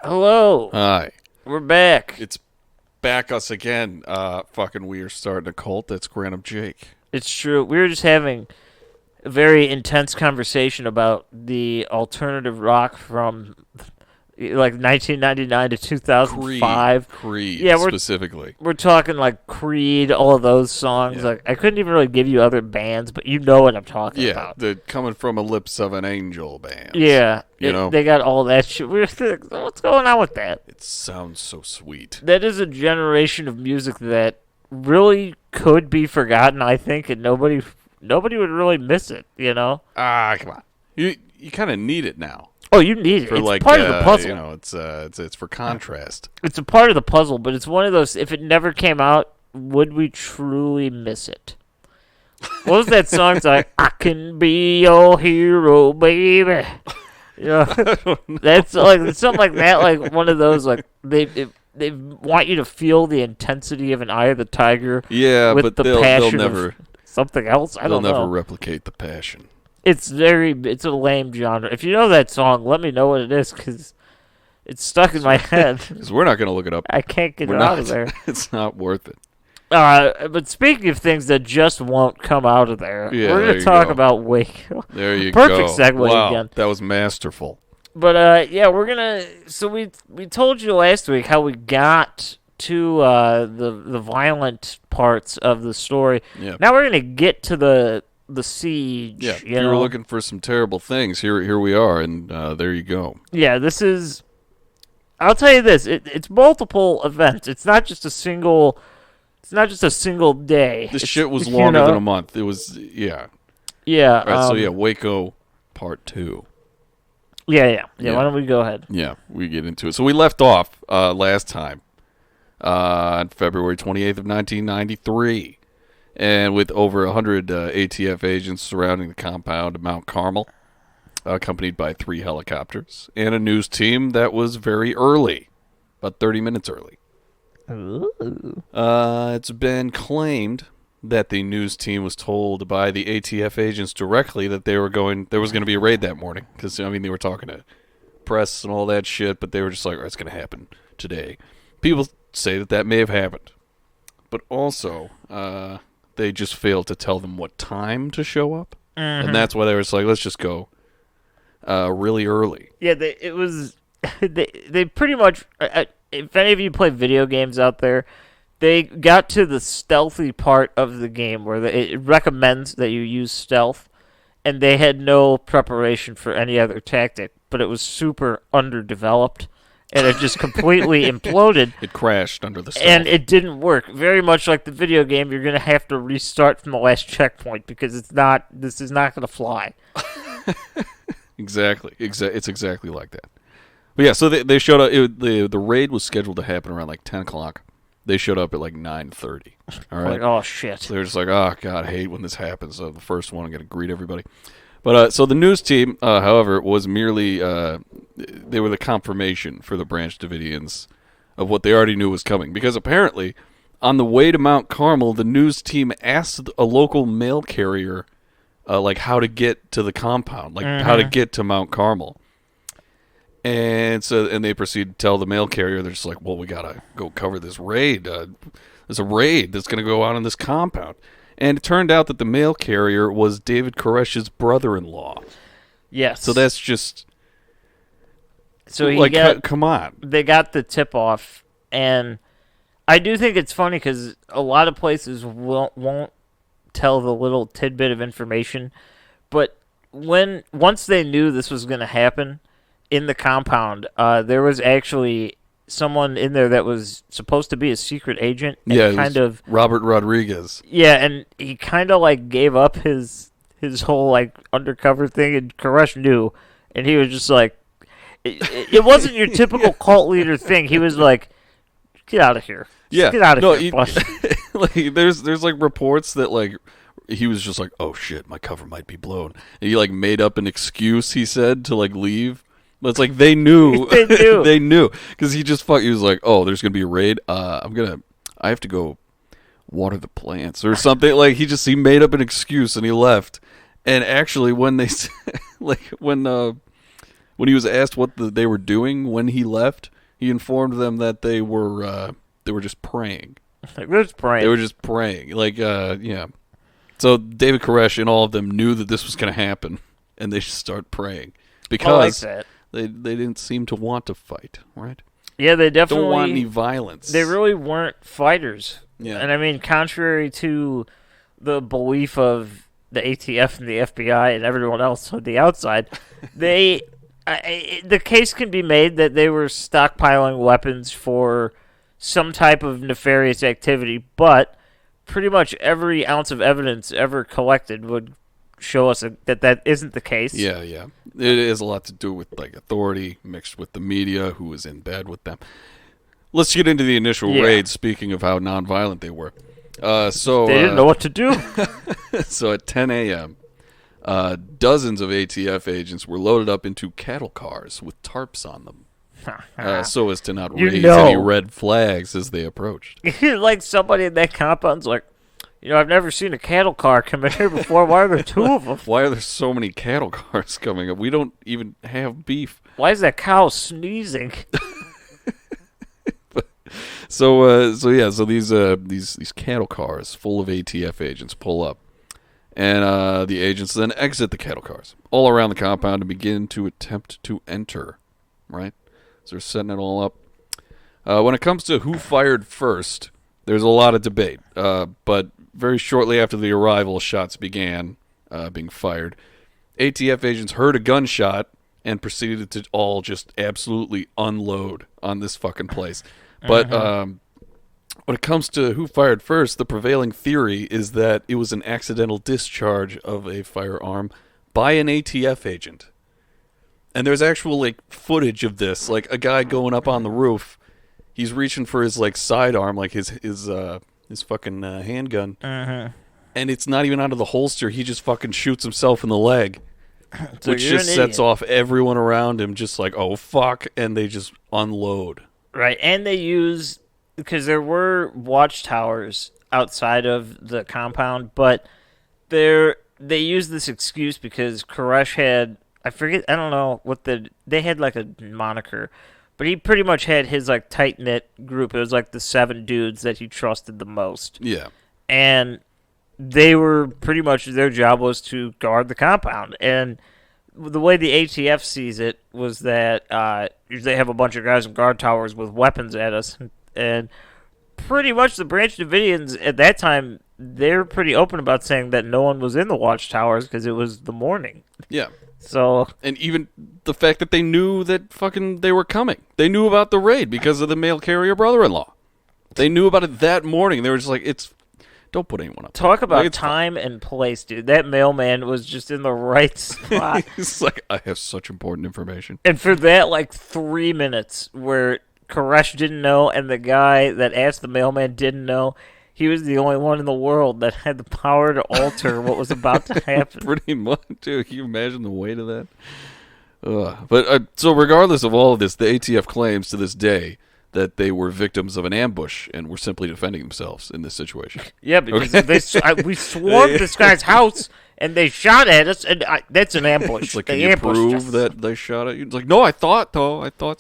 Hello. Hi. We're back. It's back us again. Fucking we are starting a cult. That's Granum Jake. It's true. We were just having a very intense conversation about the alternative rock from like 1999 to 2005. Creed Yeah, specifically. We're talking like Creed, all of those songs. Yeah. Like I couldn't even really give you other bands, but you know what I'm talking Yeah, about. the Coming from a Lips of an Angel bands. Yeah, You know? they got all that shit. We were thinking, what's going on with that? It sounds so sweet. That is a generation of music that really could be forgotten, I think, and nobody would really miss it, you know? Come on. You kind of need it now. Oh, you need it. For It's like, part of the puzzle. You know, it's for contrast. It's a part of the puzzle, but it's one of those, if it never came out, would we truly miss it? What was that song? It's like, I can be your hero, baby. You know, that's like something like that, like one of those, like, they want you to feel the intensity of an Eye of the Tiger. Yeah, with but the they'll passion never of something else. I don't know. they'll never replicate the passion. It's a lame genre. If you know that song, let me know what it is, because it's stuck in my head. Because we're not going to look it up. I can't get We're it not. out of there. It's not worth it. But speaking of things that just won't come out of there, Yeah, we're there going to you talk go. about Waco. There you Perfect go. segue Wow, again. that was masterful. But yeah, we're gonna. So we told you last week how we got to the violent parts of the story. Yeah. Now we're gonna get to the siege. Yeah, you if you know? were looking for some terrible things, here we are, and there you go. Yeah, this is. I'll tell you this: it's multiple events. It's not just a single. It's not just a single day. This It's, shit was you longer know, than a month. It was, yeah. Yeah. All right, so yeah, Waco Part 2. Yeah. Yeah. Why don't we go ahead? Yeah, we get into it. So we left off last time on February 28th of 1993, and with over 100 ATF agents surrounding the compound of Mount Carmel, accompanied by 3 helicopters, and a news team that was very early, about 30 minutes early. Ooh. It's been claimed that the news team was told by the ATF agents directly that there was going to be a raid that morning. Because, I mean, they were talking to press and all that shit, but they were just like, oh, it's going to happen today. People say that may have happened. But also, they just failed to tell them what time to show up. Mm-hmm. And that's why they were just like, let's just go really early. Yeah, it was. They pretty much. If any of you play video games out there, they got to the stealthy part of the game where it recommends that you use stealth, and they had no preparation for any other tactic, but it was super underdeveloped, and it just completely imploded. It crashed under the stealth. And it didn't work. Very much like the video game, you're going to have to restart from the last checkpoint because this is not going to fly. Exactly. It's exactly like that. But yeah, so they showed up. The raid was scheduled to happen around like 10 o'clock. They showed up at like 9:30. All right. Like, oh, shit. So they're just like, oh, God, I hate when this happens. So the first one, I'm going to greet everybody. But so the news team, however, was merely, they were the confirmation for the Branch Davidians of what they already knew was coming. Because apparently, on the way to Mount Carmel, the news team asked a local mail carrier, like, how to get to the compound, like, how to get to Mount Carmel. And they proceed to tell the mail carrier, they're just like, well, we got to go cover this raid. There's a raid that's going to go out on this compound. And it turned out that the mail carrier was David Koresh's brother-in-law. Yes. So that's just... So come on. They got the tip-off, and I do think it's funny because a lot of places won't tell the little tidbit of information, but once they knew this was going to happen in the compound, there was actually someone in there that was supposed to be a secret agent. And Yeah, kind of Robert Rodriguez. Yeah, and he kind of like gave up his whole like undercover thing, and Koresh knew, and he was just like, it wasn't your typical cult leader thing. He was like, get out of here. Just get out of here. Like, there's like reports that like he was just like, oh shit, my cover might be blown. And he like made up an excuse, he said, to like leave. But it's like they knew. They knew. They knew. Because he was like, oh, there's going to be a raid. I have to go water the plants or something. Like he made up an excuse and he left. And actually when they, like when when he was asked what they were doing when he left, he informed them that they were just praying. They were just praying. They were just praying. Yeah. So David Koresh and all of them knew that this was going to happen, and they just start praying because they didn't seem to want to fight, right? Yeah, they definitely don't want any violence. They really weren't fighters. Yeah. And I mean, contrary to the belief of the ATF and the FBI and everyone else on the outside, the case can be made that they were stockpiling weapons for some type of nefarious activity, but pretty much every ounce of evidence ever collected would show us that isn't the case. Yeah. It has a lot to do with authority mixed with the media who was in bed with them. Let's get into the initial raid, speaking of how nonviolent they were. So they didn't know what to do. So at 10 a.m., dozens of ATF agents were loaded up into cattle cars with tarps on them, so as to not raise any red flags as they approached. Like somebody in that compound's like, I've never seen a cattle car come in here before. Why are there two of them? Why are there so many cattle cars coming up? We don't even have beef. Why is that cow sneezing? So these cattle cars full of ATF agents pull up, and the agents then exit the cattle cars all around the compound and begin to attempt to enter. Right, so they're setting it all up. When it comes to who fired first, there's a lot of debate. But very shortly after the arrival, shots began being fired. ATF agents heard a gunshot and proceeded to all just absolutely unload on this fucking place. But when it comes to who fired first, the prevailing theory is that it was an accidental discharge of a firearm by an ATF agent. And there's actual footage of this, a guy going up on the roof. He's reaching for his sidearm, his fucking handgun, and it's not even out of the holster. He just fucking shoots himself in the leg, which just sets off everyone around him. Just oh fuck, and they just unload. Right, and they use, because there were watchtowers outside of the compound, but they used this excuse because Koresh had, I don't know they had a moniker, but he pretty much had his tight-knit group. It was the 7 dudes that he trusted the most. Yeah. And they were pretty much, their job was to guard the compound, and the way the ATF sees it was that they have a bunch of guys in guard towers with weapons at us, and pretty much the Branch Davidians at that time, they're pretty open about saying that no one was in the watchtowers because it was the morning. Yeah. So, and even the fact that they knew that they were coming. They knew about the raid because of the mail carrier brother-in-law. They knew about it that morning. They were just don't put anyone up. Talk about time and place, dude. That mailman was just in the right spot. He's I have such important information. And for that, 3 minutes where Koresh didn't know and the guy that asked the mailman didn't know, he was the only one in the world that had the power to alter what was about to happen. Pretty much, dude. Can you imagine the weight of that? But so regardless of all of this, the ATF claims to this day that they were victims of an ambush and were simply defending themselves in this situation. Yeah, because we swarmed this guy's house and they shot at us, and that's an ambush. It's can you prove that they shot at you? It's no, I thought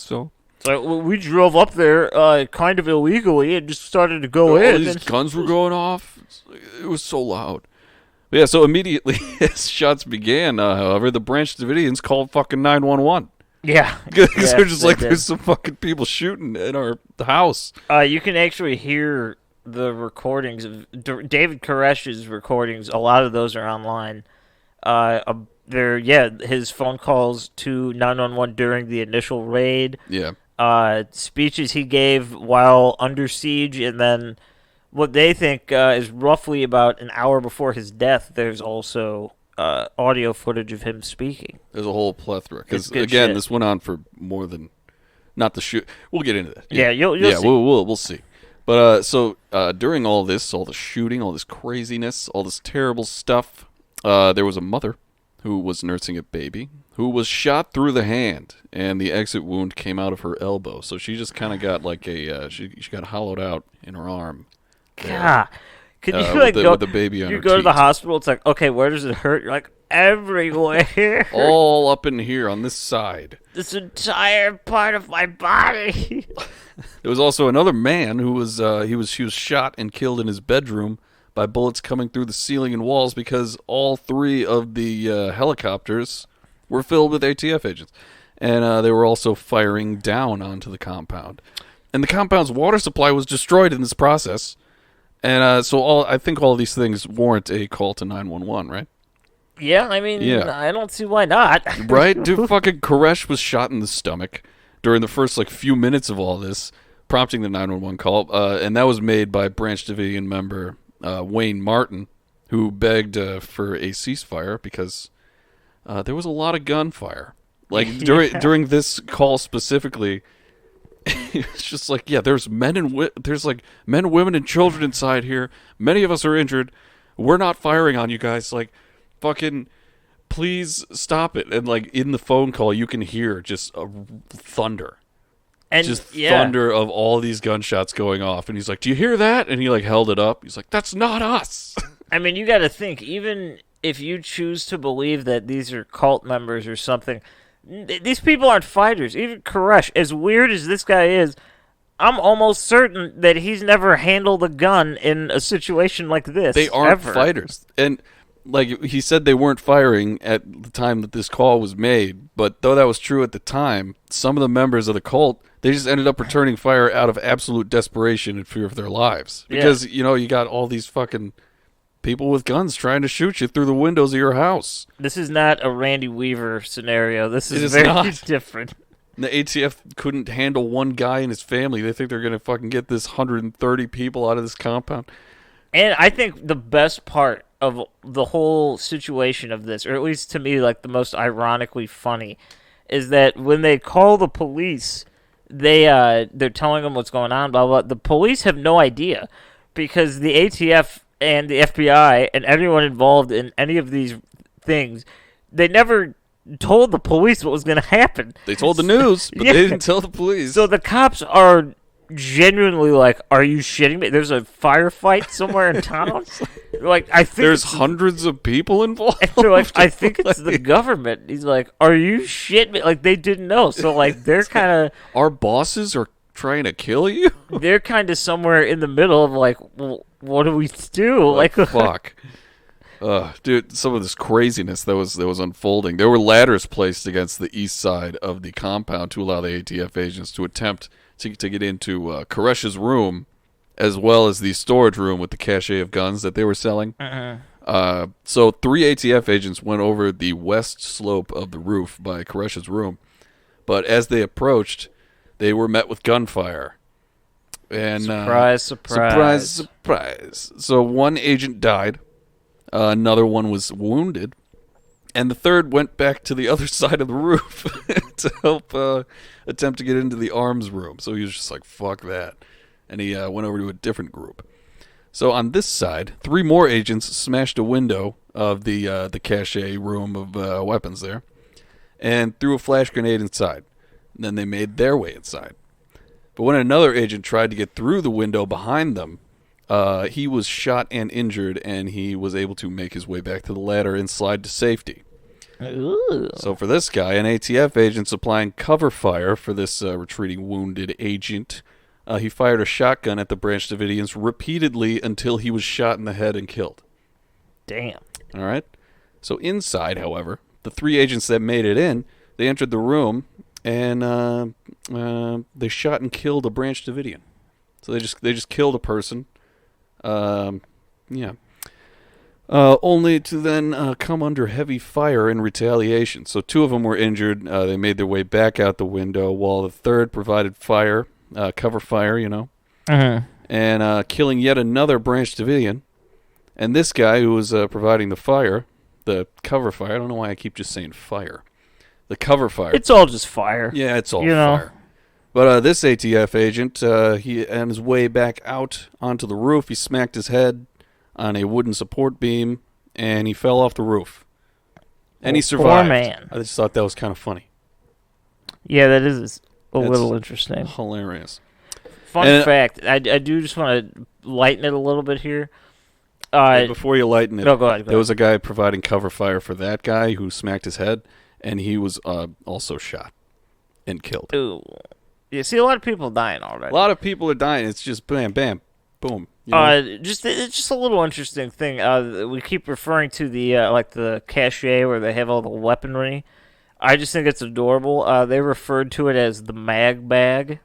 so. So we drove up there kind of illegally and just started to go in. All these guns were going off. It was so loud. But yeah, so immediately as shots began, however, the Branch Davidians called fucking 911. Yeah. Because they're just there's some fucking people shooting in our house. You can actually hear the recordings of David Koresh's recordings. A lot of those are online. His phone calls to 911 during the initial raid. Yeah. Speeches he gave while under siege, and then what they think is roughly about an hour before his death, there's also audio footage of him speaking. There's a whole plethora. Because, again, shit. This went on for more than... Not the shoot. We'll get into that. Yeah, you'll see. We'll see. But during all this, all the shooting, all this craziness, all this terrible stuff, there was a mother who was nursing a baby who was shot through the hand, and the exit wound came out of her elbow. So she just kind of got she got hollowed out in her arm. God. Could you with the baby on you her go to the teeth. hospital, it's okay, where does it hurt? You're everywhere. All up in here on this side. This entire part of my body. There was also another man who was he was shot and killed in his bedroom by bullets coming through the ceiling and walls because all three of the helicopters were filled with ATF agents, and they were also firing down onto the compound. And the compound's water supply was destroyed in this process. And so I think all of these things warrant a call to 911, right? Yeah, I mean, I don't see why not. Right? Dude, fucking Koresh was shot in the stomach during the first, few minutes of all this, prompting the 911 call. And that was made by Branch Davidian member Wayne Martin, who begged for a ceasefire because there was a lot of gunfire. During this call specifically, it's just there's men, women, and children inside here. Many of us are injured. We're not firing on you guys. Fucking, please stop it. And in the phone call, you can hear just thunder, and just thunder of all these gunshots going off. And he's like, "Do you hear that?" And he held it up. He's like, "That's not us." I mean, you got to think. Even if you choose to believe that these are cult members or something. These people aren't fighters. Even Koresh, as weird as this guy is, I'm almost certain that he's never handled a gun in a situation like this. They aren't ever. Fighters. And he said they weren't firing at the time that this call was made, but though that was true at the time, some of the members of the cult, they just ended up returning fire out of absolute desperation and fear of their lives. Because, you got all these fucking people with guns trying to shoot you through the windows of your house. This is not a Randy Weaver scenario. This is very different. The ATF couldn't handle one guy and his family. They think they're going to fucking get this 130 people out of this compound. And I think the best part of the whole situation of this, or at least to me, the most ironically funny, is that when they call the police, they're telling them what's going on, blah, blah. The police have no idea because the ATF and the FBI and everyone involved in any of these things, they never told the police what was going to happen. They told the news, but they didn't tell the police. So the cops are genuinely are you shitting me? There's a firefight somewhere in town? I think there's hundreds of people involved. And they're I think it's the government. He's are you shitting me? They didn't know. So they're kind of... Our bosses are trying to kill you? They're kind of somewhere in the middle of well, what do we do? Fuck. Dude, some of this craziness that was unfolding. There were ladders placed against the east side of the compound to allow the ATF agents to attempt to get into Koresh's room, as well as the storage room with the cache of guns that they were selling. So 3 ATF agents went over the west slope of the roof by Koresh's room, but as they approached, they were met with gunfire. And surprise. So 1 agent died, another one was wounded, and the third went back to the other side of the roof to help attempt to get into the arms room. So he was just fuck that. And he went over to a different group. So on this side, 3 more agents smashed a window of the cache room of weapons there and threw a flash grenade inside. And then they made their way inside. But when another agent tried to get through the window behind them, he was shot and injured, and he was able to make his way back to the ladder and slide to safety. Ooh. So for this guy, an ATF agent supplying cover fire for this retreating wounded agent, he fired a shotgun at the Branch Davidians repeatedly until he was shot in the head and killed. Damn. All right. So inside, however, the 3 agents that made it in, they entered the room, and they shot and killed a Branch Davidian. So they just killed a person. Only to then come under heavy fire in retaliation. So 2 of them were injured. They made their way back out the window, while the third provided fire, cover fire, and killing yet another Branch Davidian. And this guy who was providing the fire, the cover fire, I don't know why I keep just saying fire. The cover fire. It's all just fire. Yeah, it's all fire. But this ATF agent, he on his way back out onto the roof, he smacked his head on a wooden support beam, and he fell off the roof. And he survived. Poor man. I just thought that was kind of funny. Yeah, that's little interesting. Hilarious. Fun fact, I do just want to lighten it a little bit here. And before you lighten it, no, go ahead. There was a guy providing cover fire for that guy who smacked his head, and he was also shot and killed. Ooh. You see a lot of people dying already. A lot of people are dying. It's just bam, bam, boom. It's just a little interesting thing. We keep referring to the like the cache where they have all the weaponry. I just think it's adorable. They referred to it as the mag bag.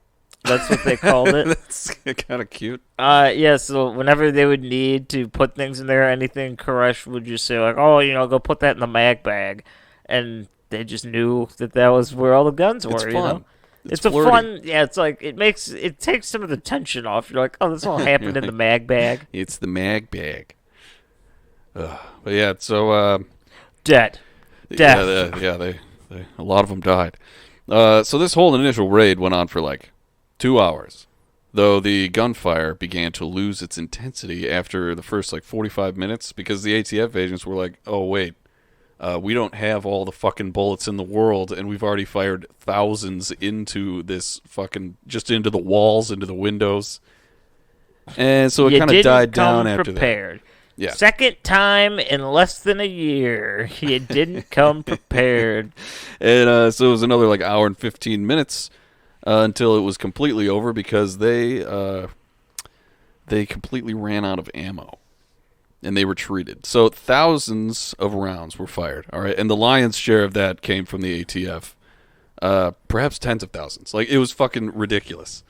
That's what they called it. That's kind of cute. Yeah, so whenever they would need to put things in there, anything, Koresh would just say, like, oh, go put that in the mag bag. And they just knew that was where all the guns were, It's fun. you know? It's a flirty. fun, yeah, it's like, it takes some of the tension off. You're like, oh, this all happened in the mag bag. It's the mag bag. But yeah, so... Dead. Death. They a lot of them died. So this whole initial raid went on for like 2 hours, though the gunfire began to lose its intensity after the first like 45 minutes because the ATF agents were like, oh wait, we don't have all the fucking bullets in the world, and we've already fired thousands into this fucking, just into the walls, into the windows. And so it kind of died down after prepared. that. Yeah. Second time in less than a year, you didn't come prepared. And so it was another like hour and 15 minutes until it was completely over because they completely ran out of ammo. And they retreated. So thousands of rounds were fired. All right, and the lion's share of that came from the ATF. Perhaps tens of thousands. Like, it was fucking ridiculous.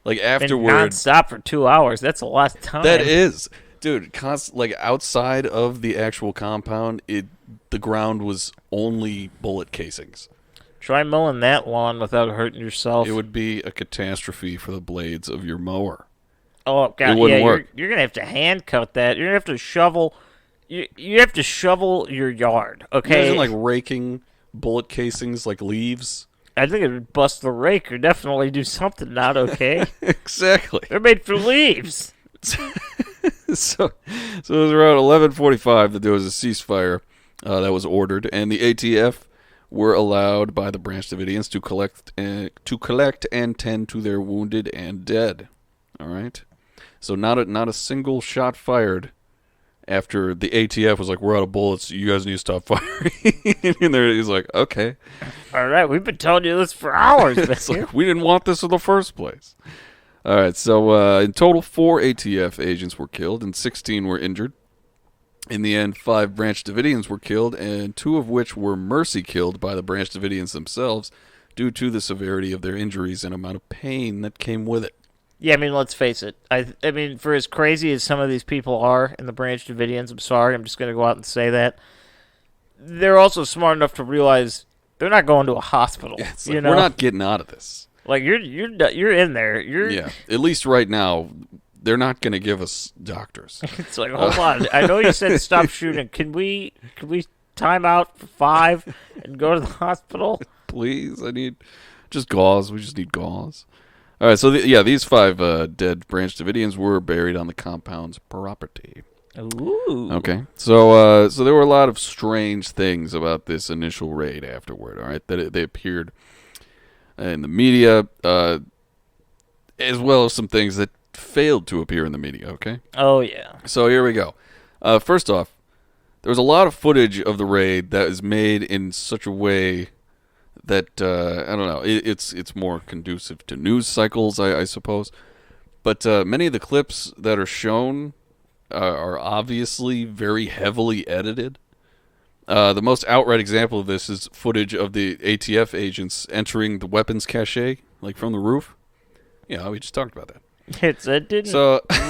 Like, afterward, non-stop for 2 hours. That's a lot of time. That is, dude. Like, outside of the actual compound, the ground was only bullet casings. Try mowing that lawn without hurting yourself. It would be a catastrophe for the blades of your mower. Oh god, it wouldn't work. You're gonna have to hand cut that. You're gonna have to shovel. You have to shovel your yard. Okay. Imagine like raking bullet casings like leaves. I think it would bust the rake or definitely do something not okay. Exactly. They're made for leaves. So it was around 11:45 that there was a ceasefire that was ordered, and the ATF were allowed by the Branch Davidians to collect and tend to their wounded and dead. All right. So not a single shot fired after the ATF was like, we're out of bullets, you guys need to stop firing. And he's like, okay. All right, we've been telling you this for hours. It's like, we didn't want this in the first place. All right, so in total, 4 ATF agents were killed and 16 were injured. In the end, 5 Branch Davidians were killed, and 2 of which were mercy killed by the Branch Davidians themselves due to the severity of their injuries and amount of pain that came with it. Yeah, I mean, let's face it. I mean, for as crazy as some of these people are in the Branch Davidians, I'm sorry, I'm just going to go out and say that, they're also smart enough to realize they're not going to a hospital. Yeah, it's like, we're not getting out of this. Like, you're in there. Yeah, at least right now, they're not going to give us doctors. It's like, hold on. I know you said stop shooting. Can we time out for 5 and go to the hospital? Please, I need just gauze. We just need gauze. All right, so these 5 dead Branch Davidians were buried on the compound's property. Ooh. Okay, so there were a lot of strange things about this initial raid afterward. All right, that they appeared in the media, as well as some things that failed to appear in the media. Okay. Oh yeah. So here we go. First off, there was a lot of footage of the raid that is made in such a way that I don't know. It's more conducive to news cycles, I suppose. But many of the clips that are shown are obviously very heavily edited. The most outright example of this is footage of the ATF agents entering the weapons cache, like from the roof. Yeah, we just talked about that. It didn't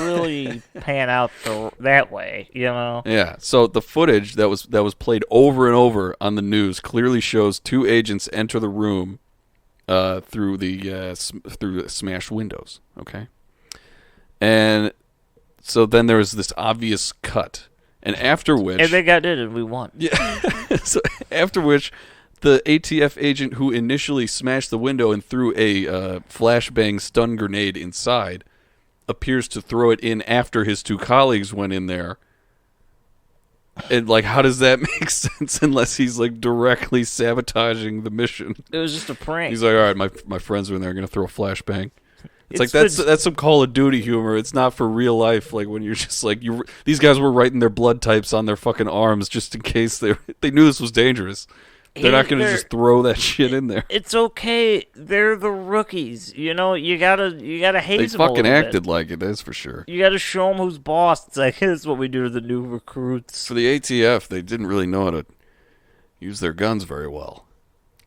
really pan out that way, you know. Yeah. So the footage that was played over and over on the news clearly shows 2 agents enter the room through the smashed windows. Okay. And so then there was this obvious cut, and after which, and they got it, and we won. Yeah. So after which, the ATF agent who initially smashed the window and threw a flashbang stun grenade inside appears to throw it in after his 2 colleagues went in there. And, like, how does that make sense unless he's, like, directly sabotaging the mission? It was just a prank. He's like, all right, my friends are in there. I'm going to throw a flashbang. It's like that's some Call of Duty humor. It's not for real life. Like when you're just like these guys were writing their blood types on their fucking arms just in case they knew this was dangerous. They're not going to just throw that shit in there. It's okay. They're the rookies. You know, you gotta haze they them a little fucking acted bit. like it, that's for sure. You gotta show them who's boss. It's like, this is what we do to the new recruits. For the ATF, they didn't really know how to use their guns very well.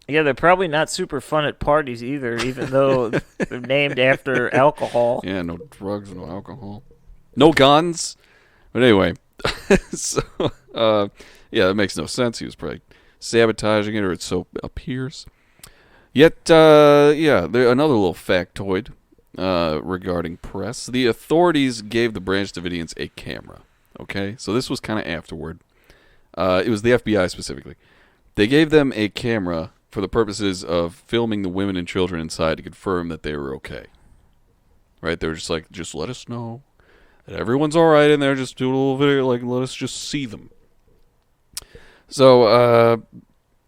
Yeah, they're probably not super fun at parties either, even though they're named after alcohol. Yeah, no drugs, no alcohol. No guns. But anyway, so, yeah, that makes no sense. He was probably sabotaging it, or it so appears. Yet, another little factoid regarding press. The authorities gave the Branch Davidians a camera. Okay, so this was kind of afterward. It was the FBI specifically. They gave them a camera for the purposes of filming the women and children inside to confirm that they were okay. Right? They were just like, just let us know that everyone's all right in there. Just do a little video, like, let us just see them. So,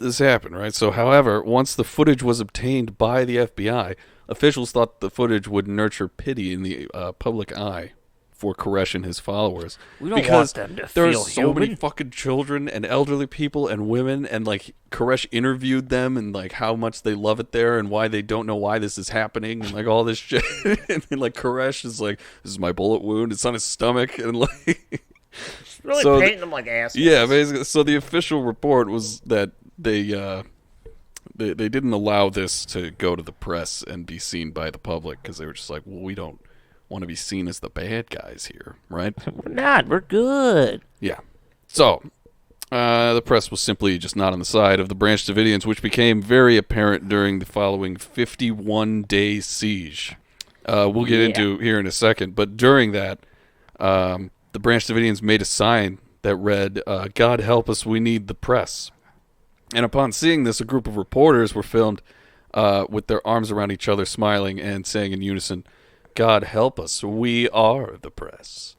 this happened, right? So, however, once the footage was obtained by the FBI, officials thought the footage would nurture pity in the public eye for Koresh and his followers. We don't want them to feel there's so human. many fucking children and elderly people and women, and like Koresh interviewed them and like how much they love it there and why they don't know why this is happening and like all this shit. And then, like Koresh is like, this is my bullet wound. It's on his stomach, and like really painting them like assholes. Yeah, basically. So the official report was that they didn't allow this to go to the press and be seen by the public because they were just like, well, we don't want to be seen as the bad guys here, right? We're not. We're good. Yeah. So, the press was simply just not on the side of the Branch Davidians, which became very apparent during the following 51-day siege. We'll get into here in a second, but during that, the Branch Davidians made a sign that read, God help us, we need the press. And upon seeing this, a group of reporters were filmed with their arms around each other, smiling and saying in unison, God help us, we are the press.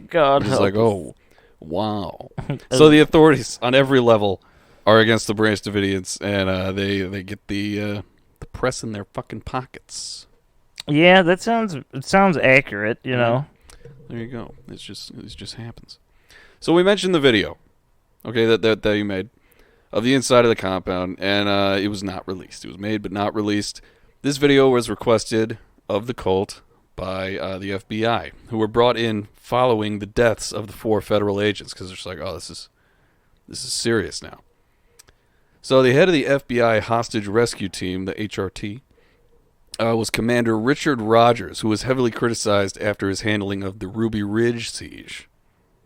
God help us. It's like, oh, wow. So the authorities on every level are against the Branch Davidians, and they get the press in their fucking pockets. Yeah, that sounds accurate, you know. There you go. It just happens. So we mentioned the video, okay, that you made of the inside of the compound, and it was not released. It was made but not released. This video was requested of the cult by the FBI, who were brought in following the deaths of the 4 federal agents, because they're just like, oh, this is serious now. So the head of the FBI hostage rescue team, the HRT, was Commander Richard Rogers, who was heavily criticized after his handling of the Ruby Ridge siege,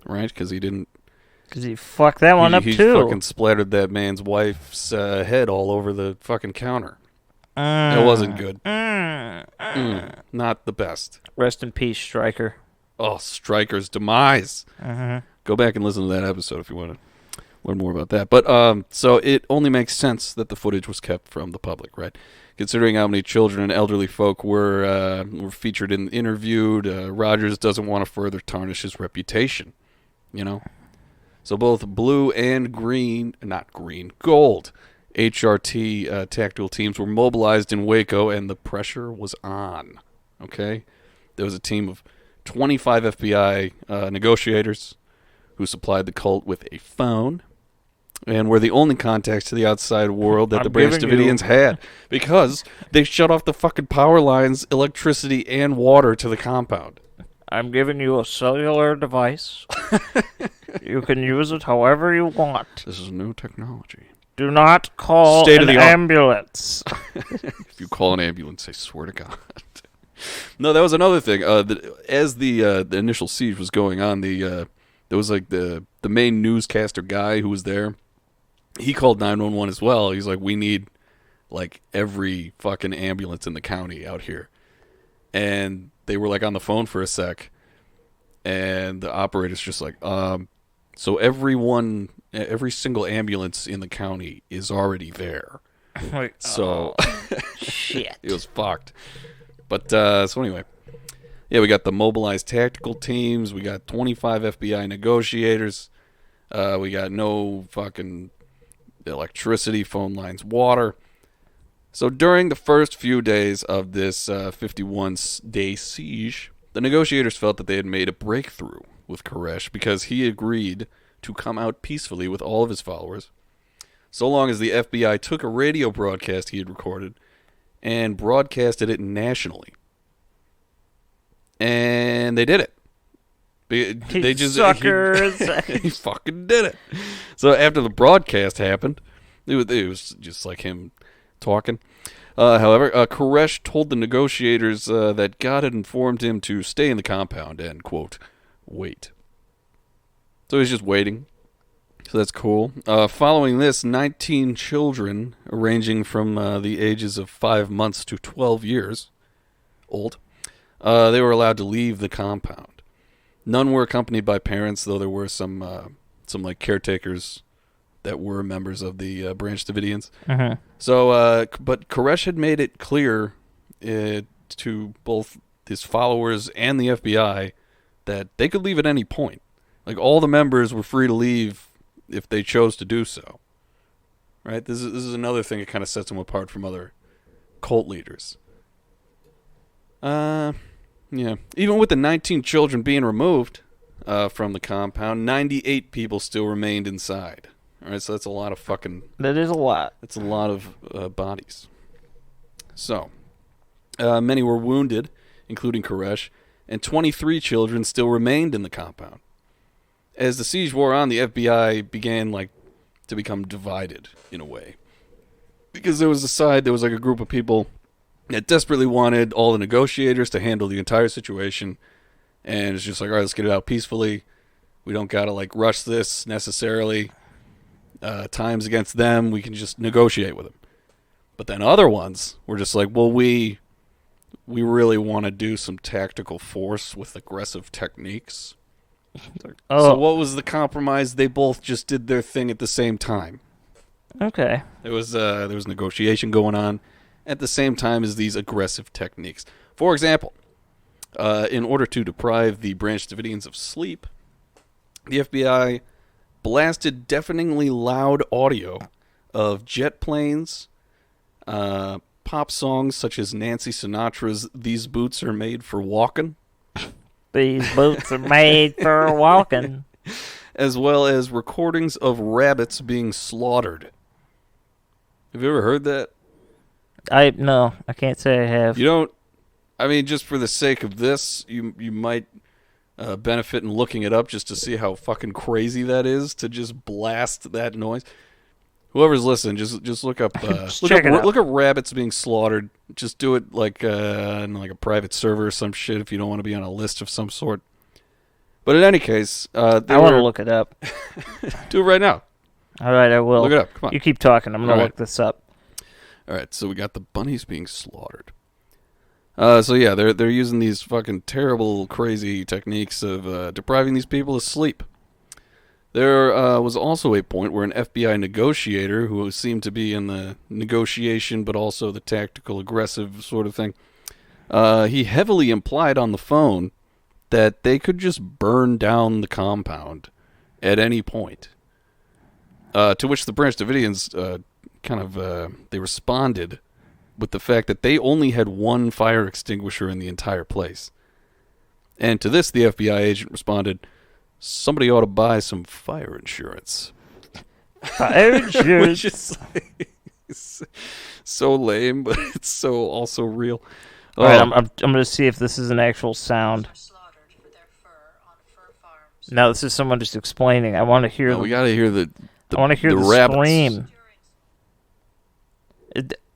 right? Because he fucked that one up he too. He fucking splattered that man's wife's head all over the fucking counter. It wasn't good. Not the best. Rest in peace, Stryker. Oh, Stryker's demise. Go back and listen to that episode if you want to learn more about that. But so it only makes sense that the footage was kept from the public, right? Considering how many children and elderly folk were featured and interviewed, Rogers doesn't want to further tarnish his reputation, you know? So both blue and gold HRT tactical teams were mobilized in Waco, and the pressure was on. Okay? There was a team of 25 FBI negotiators who supplied the cult with a phone and were the only contacts to the outside world that the Branch Davidians had, because they shut off the fucking power lines, electricity, and water to the compound. I'm giving you a cellular device. You can use it however you want. This is new technology. Do not call an ambulance. If you call an ambulance, I swear to God. No, that was another thing. As the initial siege was going on, there was like the main newscaster guy who was there. He called 911 as well. He's like, we need like every fucking ambulance in the county out here. And they were like on the phone for a sec, and the operator's just like, so every single ambulance in the county is already there. Like, so shit. It was fucked. But so anyway, yeah, we got the mobilized tactical teams. We got 25 FBI negotiators. We got no fucking electricity, phone lines, water. So during the first few days of this 51-day siege, the negotiators felt that they had made a breakthrough with Koresh because he agreed to come out peacefully with all of his followers, so long as the FBI took a radio broadcast he had recorded and broadcasted it nationally. And they did it. They just suckers. He fucking did it. So after the broadcast happened, it was just like him talking. However, Koresh told the negotiators that God had informed him to stay in the compound and, quote, wait. So he's just waiting. So that's cool. Following this, 19 children, ranging from the ages of 5 months to 12 years old, they were allowed to leave the compound. None were accompanied by parents, though there were some like caretakers that were members of the Branch Davidians. Uh-huh. So, but Koresh had made it clear to both his followers and the FBI that they could leave at any point. Like, all the members were free to leave if they chose to do so. Right? This is another thing that kind of sets them apart from other cult leaders. Yeah. Even with the 19 children being removed from the compound, 98 people still remained inside. All right, so that's a lot of fucking... That is a lot. That's a lot of bodies. So, many were wounded, including Koresh, and 23 children still remained in the compound. As the siege wore on, the FBI began, to become divided, in a way. Because there was a group of people that desperately wanted all the negotiators to handle the entire situation, and it's just like, all right, let's get it out peacefully. We don't gotta, rush this, necessarily. Time's against them, we can just negotiate with them. But then other ones were just like, well, we really want to do some tactical force with aggressive techniques. So what was the compromise? They both just did their thing at the same time. Okay. There was negotiation going on at the same time as these aggressive techniques. For example, in order to deprive the Branch Davidians of sleep, the FBI blasted deafeningly loud audio of jet planes, pop songs such as Nancy Sinatra's "These Boots Are Made for Walking." These boots are made for walking. As well as recordings of rabbits being slaughtered. Have you ever heard that? No, I can't say I have. You don't... I mean, just for the sake of this, you might benefit in looking it up just to see how fucking crazy that is, to just blast that noise. Whoever's listening, just look up... look up rabbits being slaughtered. Just do it in a private server or some shit if you don't want to be on a list of some sort. But in any case... I want to look it up. Do it right now. All right, I will. Look it up. Come on. You keep talking. I'm going to look this up. All right, so we got the bunnies being slaughtered. So yeah, they're using these fucking terrible, crazy techniques of depriving these people of sleep. There was also a point where an FBI negotiator, who seemed to be in the negotiation but also the tactical, aggressive sort of thing, he heavily implied on the phone that they could just burn down the compound at any point. To which the Branch Davidians they responded with the fact that they only had one fire extinguisher in the entire place. And to this, the FBI agent responded, somebody ought to buy some fire insurance. Fire insurance? Which is so lame, but it's so also real. All right, I'm going to see if this is an actual sound. No, this is someone just explaining. I want to hear. We got to hear the I want to hear the rabbits. scream.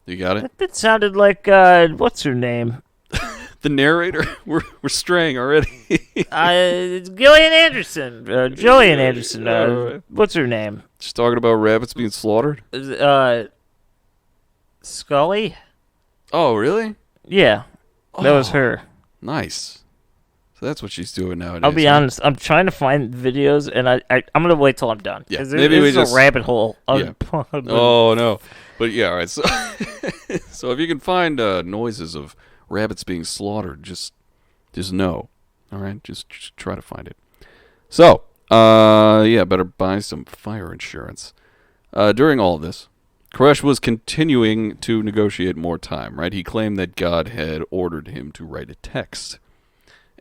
You got it? That sounded like, what's her name? The narrator? We're straying already. It's Gillian Anderson. Jillian Anderson. What's her name? She's talking about rabbits being slaughtered? Scully? Oh, really? Yeah. That was her. Nice. So that's what she's doing nowadays. I'll be honest. I'm trying to find videos, and I'm going to wait till I'm done. Yeah, maybe we just... a rabbit hole. Yeah. Oh, no. But yeah, all right. So, so if you can find noises of rabbits being slaughtered, just know. All right? Just try to find it. So, better buy some fire insurance. During all of this, Koresh was continuing to negotiate more time, right? He claimed that God had ordered him to write a text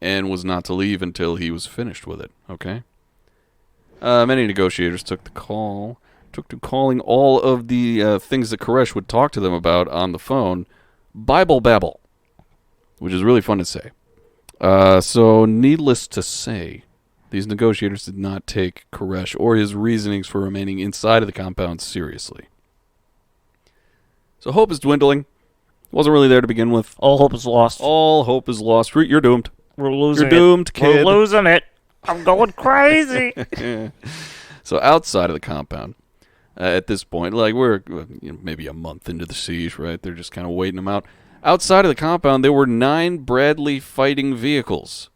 and was not to leave until he was finished with it, okay? Many negotiators took to calling all of the things that Koresh would talk to them about on the phone Bible babble, which is really fun to say. So needless to say, these negotiators did not take Koresh or his reasonings for remaining inside of the compound seriously. So hope is dwindling. Wasn't really there to begin with. All hope is lost. All hope is lost. You're doomed. We're losing You're doomed, kid. We're losing it. I'm going crazy. So outside of the compound, at this point, like we're maybe a month into the siege, right? They're just kind of waiting them out. Outside of the compound, there were 9 Bradley fighting vehicles.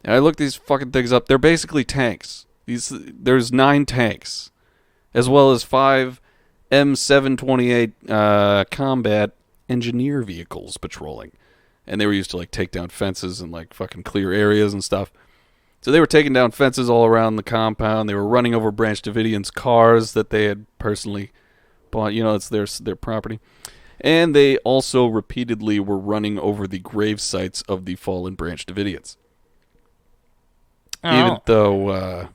And I looked these fucking things up. They're basically tanks. There's 9 tanks, as well as 5 M728 combat engineer vehicles patrolling. And they were used to like take down fences and like fucking clear areas and stuff. So they were taking down fences all around the compound. They were running over Branch Davidians' cars that they had personally bought. You know, it's their property. And they also repeatedly were running over the grave sites of the fallen Branch Davidians. Even though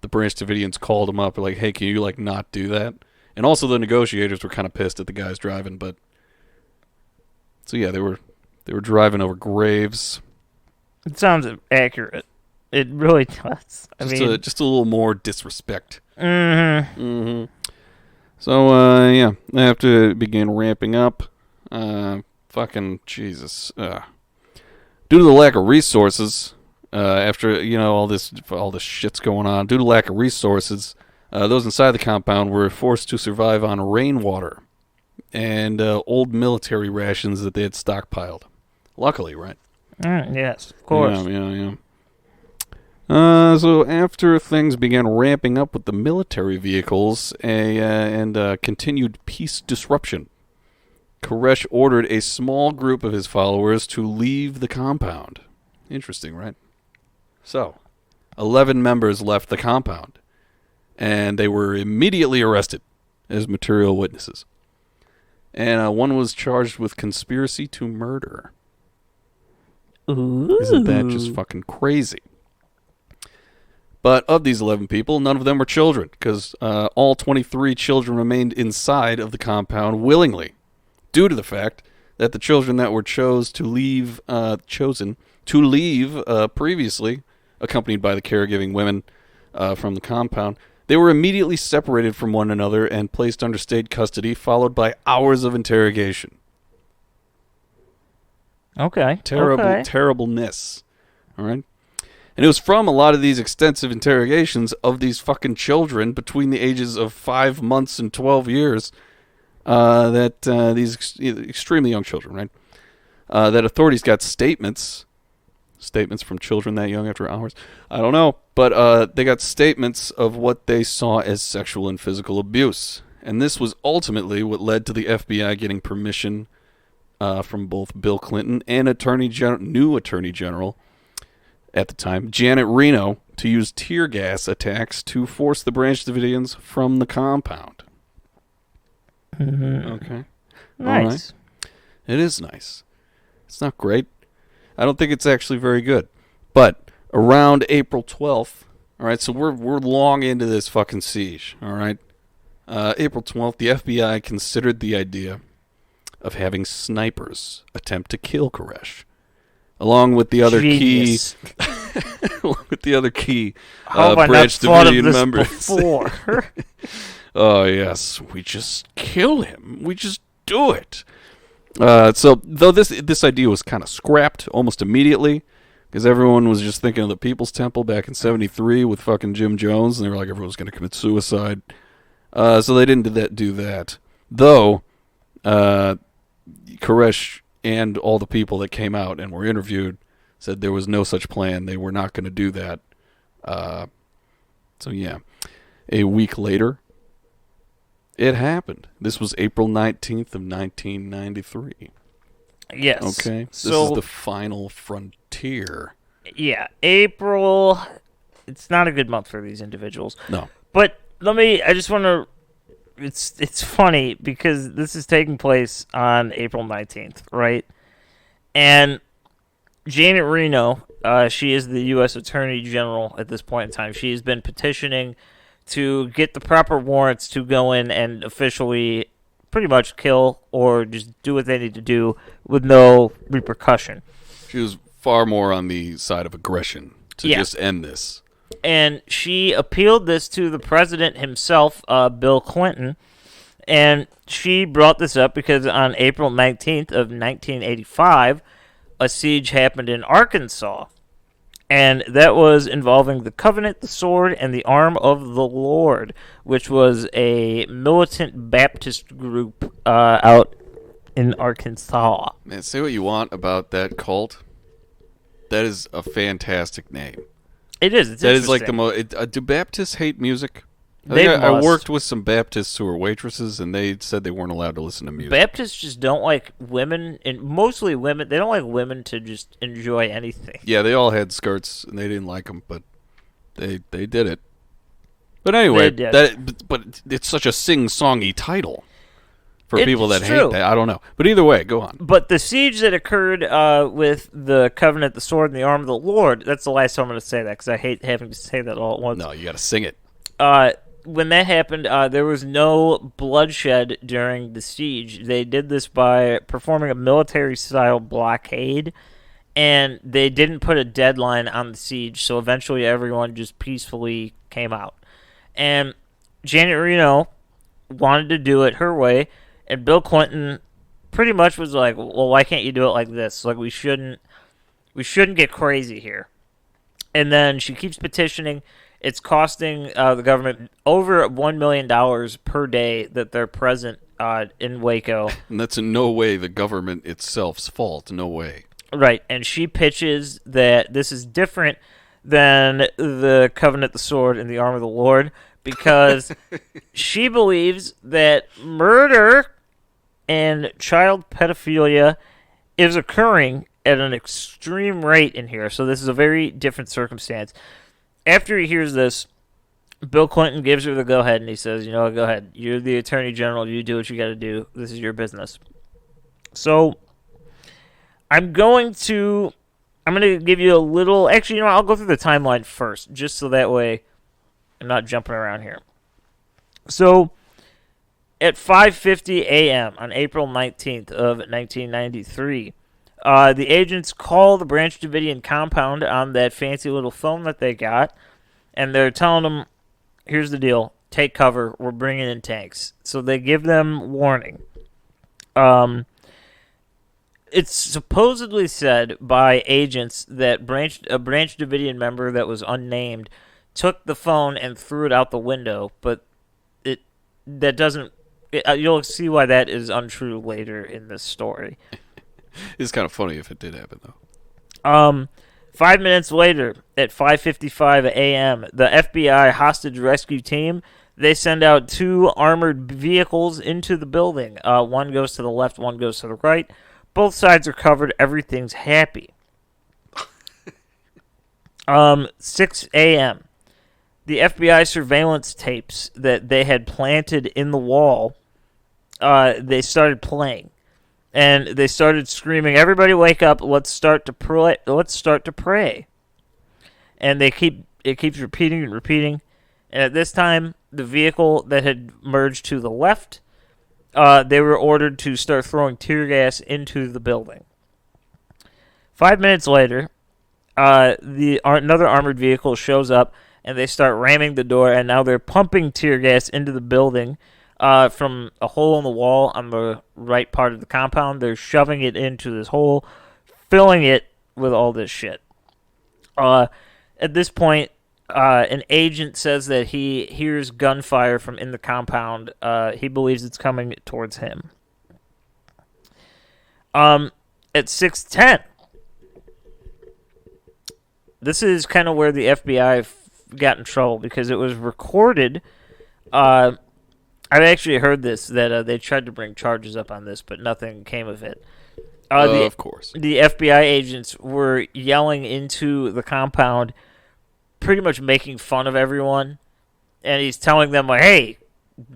the Branch Davidians called them up, like, hey, can you like not do that? And also the negotiators were kind of pissed at the guys driving, but so yeah, they were driving over graves. It sounds accurate. It really does. Just a little more disrespect. Mm-hmm. Mm-hmm. So yeah, after it began ramping up, fucking Jesus. Due to the lack of resources, after all this shit's going on, due to lack of resources, those inside the compound were forced to survive on rainwater and old military rations that they had stockpiled. Luckily, right? Yes, of course. Yeah. So after things began ramping up with the military vehicles and continued peace disruption, Koresh ordered a small group of his followers to leave the compound. Interesting, right? So, 11 members left the compound, and they were immediately arrested as material witnesses. And one was charged with conspiracy to murder. Ooh. Isn't that just fucking crazy? But of these 11 people, none of them were children, because all 23 children remained inside of the compound willingly, due to the fact that the children that were chosen to leave previously, accompanied by the caregiving women from the compound, they were immediately separated from one another and placed under state custody, followed by hours of interrogation. Okay. Terribleness. All right? And it was from a lot of these extensive interrogations of these fucking children between the ages of 5 months and 12 years that these extremely young children, right, that authorities got statements from children that young after hours. I don't know, but they got statements of what they saw as sexual and physical abuse. And this was ultimately what led to the FBI getting permission from both Bill Clinton and new Attorney General at the time, Janet Reno, to use tear gas attacks to force the Branch Davidians from the compound. Mm-hmm. Okay. Nice. Right. It is nice. It's not great. I don't think it's actually very good. But around April 12th, all right, so we're long into this fucking siege, all right? April 12th, the FBI considered the idea of having snipers attempt to kill Koresh, along with the other key Branch Davidian members. Before. Oh yes, we just kill him. We just do it. So though this idea was kind of scrapped almost immediately, because everyone was just thinking of the People's Temple back in '73 with fucking Jim Jones, and they were like everyone was going to commit suicide. So they didn't do that. Though Koresh and all the people that came out and were interviewed said there was no such plan. They were not going to do that. So yeah, a week later, it happened. This was April 19th of 1993. Yes. Okay. This is the final frontier. Yeah, April. It's not a good month for these individuals. No. But I just want to it's funny because this is taking place on April 19th, right? And Janet Reno, she is the U.S. Attorney General at this point in time. She has been petitioning to get the proper warrants to go in and officially pretty much kill or just do what they need to do with no repercussion. She was far more on the side of aggression to just end this. And she appealed this to the president himself, Bill Clinton, and she brought this up because on April 19th of 1985, a siege happened in Arkansas, and that was involving the Covenant, the Sword, and the Arm of the Lord, which was a militant Baptist group out in Arkansas. Man, say what you want about that cult. That is a fantastic name. It is. It's that is like interesting. the most. Do Baptists hate music? I Must. worked with some Baptists who were waitresses, and they said they weren't allowed to listen to music. Baptists just don't like women, and mostly women. They don't like women to just enjoy anything. Yeah, they all had skirts, and they didn't like them, but they did it. But anyway, but it's such a sing-songy title for people that hate that. I don't know, but either way, go on. But the siege that occurred with the Covenant, the Sword, and the Arm of the Lord. That's the last time I'm going to say that because I hate having to say that all at once. No, you got to sing it. When that happened, there was no bloodshed during the siege. They did this by performing a military-style blockade, and they didn't put a deadline on the siege, so eventually everyone just peacefully came out. And Janet Reno wanted to do it her way, and Bill Clinton pretty much was like, well, why can't you do it like this? Like, we shouldn't get crazy here. And then she keeps petitioning. It's costing the government over $1 million per day that they're present in Waco. And that's in no way the government itself's fault. No way. Right. And she pitches that this is different than the Covenant, the Sword, and the Arm of the Lord because she believes that murder and child pedophilia is occurring at an extreme rate in here. So this is a very different circumstance. After he hears this, Bill Clinton gives her the go-ahead, and he says, you know, go ahead. You're the Attorney General. You do what you got to do. This is your business. So I'm going to give you a little... Actually, you know what? I'll go through the timeline first, just so that way I'm not jumping around here. So at 5:50 a.m. on April 19th of 1993... the agents call the Branch Davidian compound on that fancy little phone that they got, and they're telling them, here's the deal, take cover, we're bringing in tanks. So they give them warning. It's supposedly said by agents that a Branch Davidian member that was unnamed took the phone and threw it out the window, but you'll see why that is untrue later in this story. It's kind of funny if it did happen, though. 5 minutes later, at 5:55 a.m., the FBI hostage rescue team, they send out 2 armored vehicles into the building. One goes to the left, one goes to the right. Both sides are covered. Everything's happy. 6 a.m., the FBI surveillance tapes that they had planted in the wall, they started playing. And they started screaming, "Everybody wake up! Let's start to pray! Let's start to pray!" And it keeps repeating and repeating. And at this time, the vehicle that had merged to the left, they were ordered to start throwing tear gas into the building. 5 minutes later, another armored vehicle shows up, and they start ramming the door. And now they're pumping tear gas into the building. From a hole in the wall on the right part of the compound. They're shoving it into this hole, filling it with all this shit. At this point, an agent says that he hears gunfire from in the compound. He believes it's coming towards him. At 6:10, this is kind of where the FBI got in trouble because it was recorded. I've actually heard this, that they tried to bring charges up on this, but nothing came of it. Of course. The FBI agents were yelling into the compound, pretty much making fun of everyone. And he's telling them, like, hey,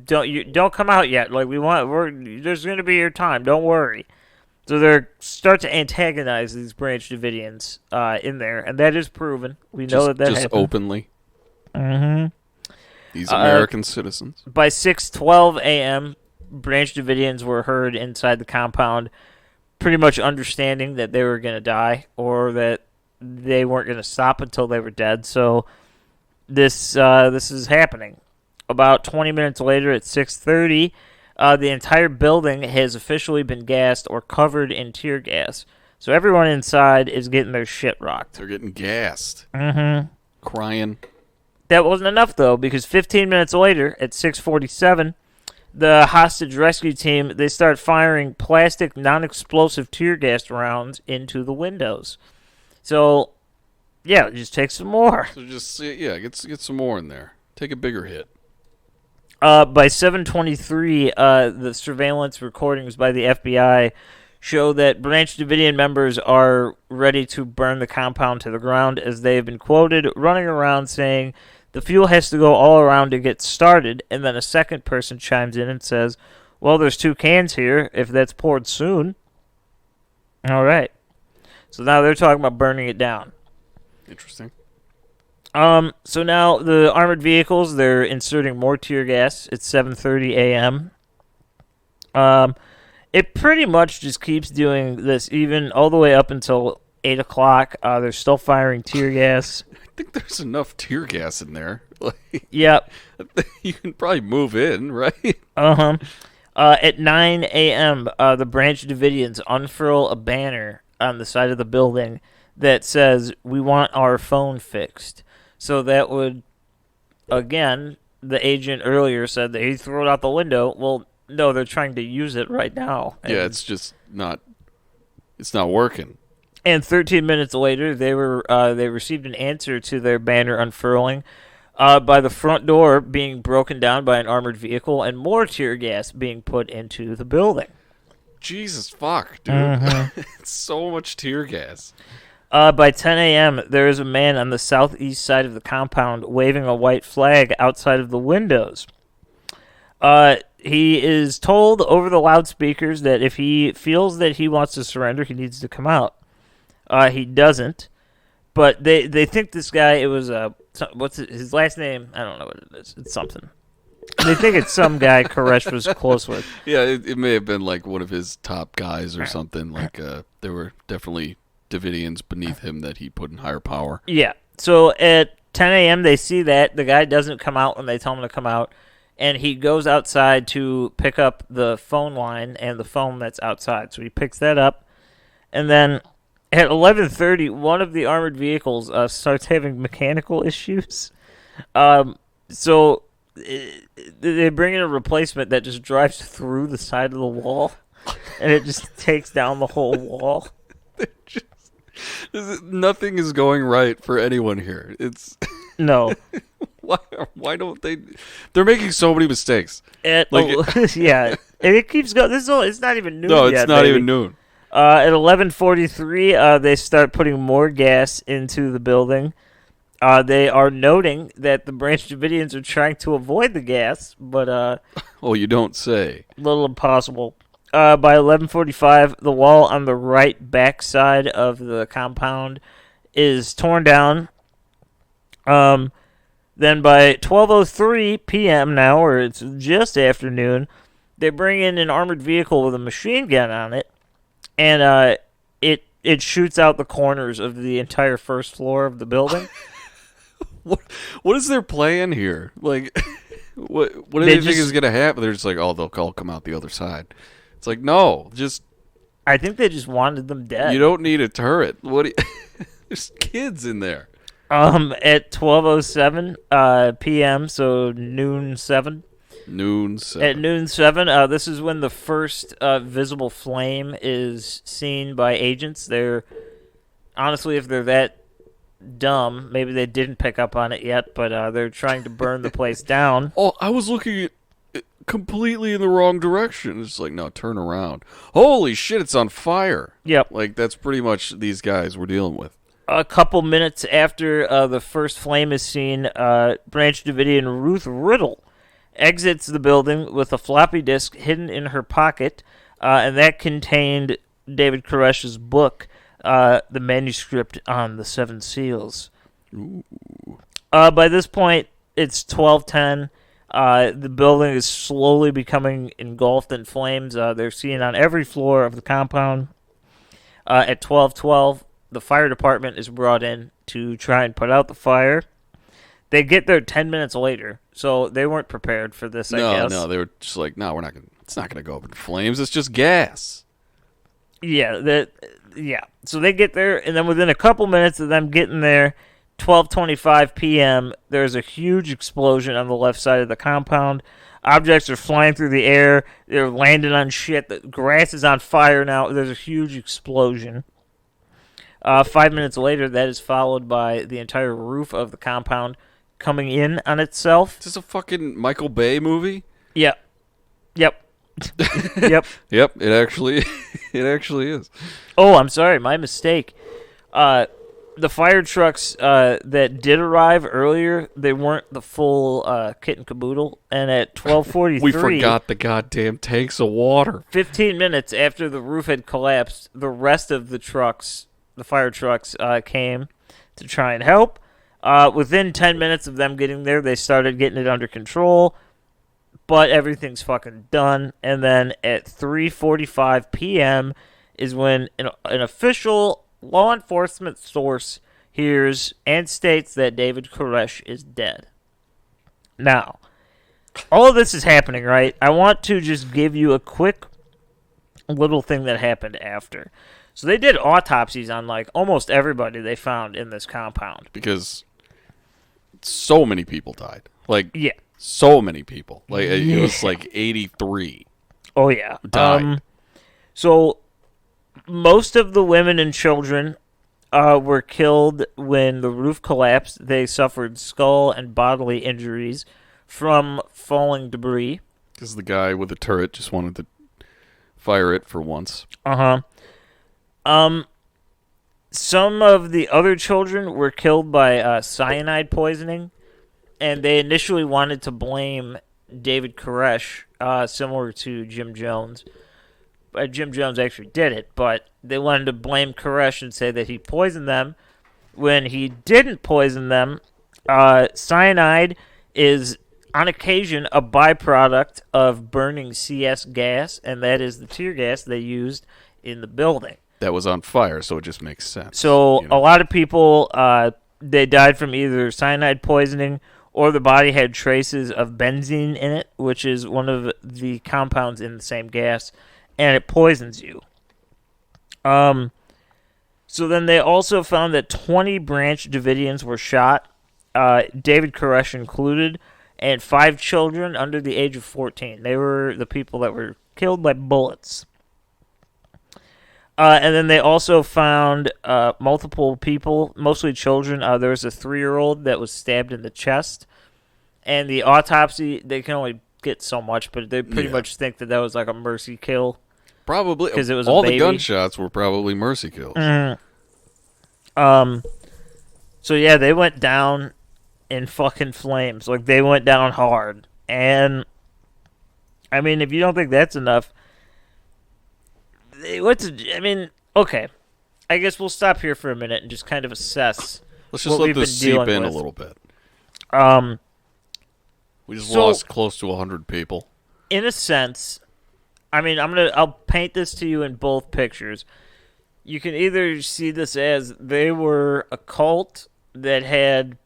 don't come out yet. Like there's going to be your time. Don't worry. So they start to antagonize these Branch Davidians in there, and that is proven. We know that just happened. Openly. Mm-hmm. These American citizens. By 6:12 a.m., Branch Davidians were heard inside the compound, pretty much understanding that they were going to die or that they weren't going to stop until they were dead. So this is happening. About 20 minutes later, at 6:30. The entire building has officially been gassed or covered in tear gas. So everyone inside is getting their shit rocked. They're getting gassed. Mm-hmm. Crying. That wasn't enough, though, because 15 minutes later, at 6:47, the hostage rescue team, they start firing plastic, non-explosive tear gas rounds into the windows. So, yeah, just take some more. So get some more in there. Take a bigger hit. By 7:23, the surveillance recordings by the FBI show that Branch Davidian members are ready to burn the compound to the ground, as they have been quoted running around saying, "The fuel has to go all around to get started," and then a second person chimes in and says, "Well, there's 2 cans here, if that's poured soon." All right. So now they're talking about burning it down. Interesting. So now the armored vehicles, they're inserting more tear gas at 7:30 a.m. It pretty much just keeps doing this even all the way up until 8 o'clock. They're still firing tear gas. I think there's enough tear gas in there. Yep. You can probably move in, right? Uh-huh. At 9 a.m., the Branch Davidians unfurl a banner on the side of the building that says, "We want our phone fixed." So that would, again, the agent earlier said that he threw it out the window. Well, no, they're trying to use it right now. Yeah, it's just not. It's not working. And 13 minutes later, they received an answer to their banner unfurling by the front door being broken down by an armored vehicle and more tear gas being put into the building. Jesus fuck, dude! Mm-hmm. It's so much tear gas. By 10 a.m., there is a man on the southeast side of the compound waving a white flag outside of the windows. He is told over the loudspeakers that if he feels that he wants to surrender, he needs to come out. He doesn't, but they think this guy, it was, what's his last name? I don't know what it is. It's something. They think it's some guy Koresh was close with. Yeah, it may have been like one of his top guys or something. Like there were definitely Davidians beneath him that he put in higher power. Yeah. So at 10 a.m. they see that the guy doesn't come out when they tell him to come out, and he goes outside to pick up the phone line and the phone that's outside. So he picks that up, and then at 11:30, one of the armored vehicles starts having mechanical issues. So they bring in a replacement that just drives through the side of the wall, and it just takes down the whole wall. Nothing is going right for anyone here. It's no. Why don't they? They're making so many mistakes. Yeah, and it keeps going. It's not even noon. No, it's yet, not baby. even noon. At 11:43, they start putting more gas into the building. They are noting that the Branch Davidians are trying to avoid the gas, but oh, you don't say. A little impossible. By 11:45, the wall on the right back side of the compound is torn down. Then by 12:03 p.m. now, or it's just afternoon, they bring in an armored vehicle with a machine gun on it, and it shoots out the corners of the entire first floor of the building. What is their plan here? Like, what do they think is going to happen? They're just like, oh, they'll all come out the other side. It's like, no, just. I think they just wanted them dead. You don't need a turret. There's kids in there. At 12:07 p.m., so noon 7. Noon 7. At noon 7, this is when the first visible flame is seen by agents. Honestly, if they're that dumb, maybe they didn't pick up on it yet, but they're trying to burn the place down. Oh, I was looking at it completely in the wrong direction. It's like, no, turn around. Holy shit, it's on fire. Yep. Like, that's pretty much these guys we're dealing with. A couple minutes after the first flame is seen, Branch Davidian Ruth Riddle exits the building with a floppy disk hidden in her pocket, and that contained David Koresh's book, the manuscript on the Seven Seals. Ooh. By this point, it's 12:10. The building is slowly becoming engulfed in flames. They're seen on every floor of the compound. At 12:12, the fire department is brought in to try and put out the fire. They get there 10 minutes later, so they weren't prepared for this, I guess. No, they were just like, no, we're not gonna. It's not gonna go up in flames. It's just gas. Yeah, So they get there, and then within a couple minutes of them getting there, 12:25 p.m., there's a huge explosion on the left side of the compound. Objects are flying through the air. They're landing on shit. The grass is on fire now. There's a huge explosion. 5 minutes later, that is followed by the entire roof of the compound coming in on itself. Is this a fucking Michael Bay movie? Yep. Yep. Yep. Yep, it actually is. Oh, I'm sorry. My mistake. The fire trucks that did arrive earlier, they weren't the full kit and caboodle. And at 12:43, We forgot the goddamn tanks of water. 15 minutes after the roof had collapsed, the rest of the trucks, the fire trucks, came to try and help. Within 10 minutes of them getting there, they started getting it under control. But everything's fucking done. And then at 3:45 p.m. is when an official law enforcement source hears and states that David Koresh is dead. Now, all of this is happening, right? I want to just give you a quick little thing that happened after. So they did autopsies on like almost everybody they found in this compound. Because so many people died. Like, Yeah. so many people. Like, it was like 83 Oh, yeah. died. So most of the women and children were killed when the roof collapsed. They suffered skull and bodily injuries from falling debris. Because the guy with the turret just wanted to fire it for once. Some of the other children were killed by cyanide poisoning, and they initially wanted to blame David Koresh, similar to Jim Jones. Jim Jones actually did it, but they wanted to blame Koresh and say that he poisoned them when he didn't poison them. Cyanide is, on occasion, a byproduct of burning CS gas, and that is the tear gas they used in the building. That was on fire, so it just makes sense. So you know? a lot of people, they died from either cyanide poisoning or the body had traces of benzene in it, which is one of the compounds in the same gas, and it poisons you. So then they also found that 20 Branch Davidians were shot, David Koresh included, and 5 children under the age of 14. They were the people that were killed by bullets. And then they also found multiple people, mostly children. There was a 3-year-old that was stabbed in the chest. And the autopsy, they can only get so much, but they pretty much think that was like a mercy kill. Probably. Because it was all a baby. The gunshots were probably mercy kills. So yeah, they went down in fucking flames. Like, they went down hard. And, I mean, if you don't think that's enough... okay. I guess we'll stop here for a minute and just kind of assess. Let's just let this seep in a little bit. We just lost close to 100 people. In a sense, I mean, I'll paint this to you in both pictures. You can either see this as they were a cult that had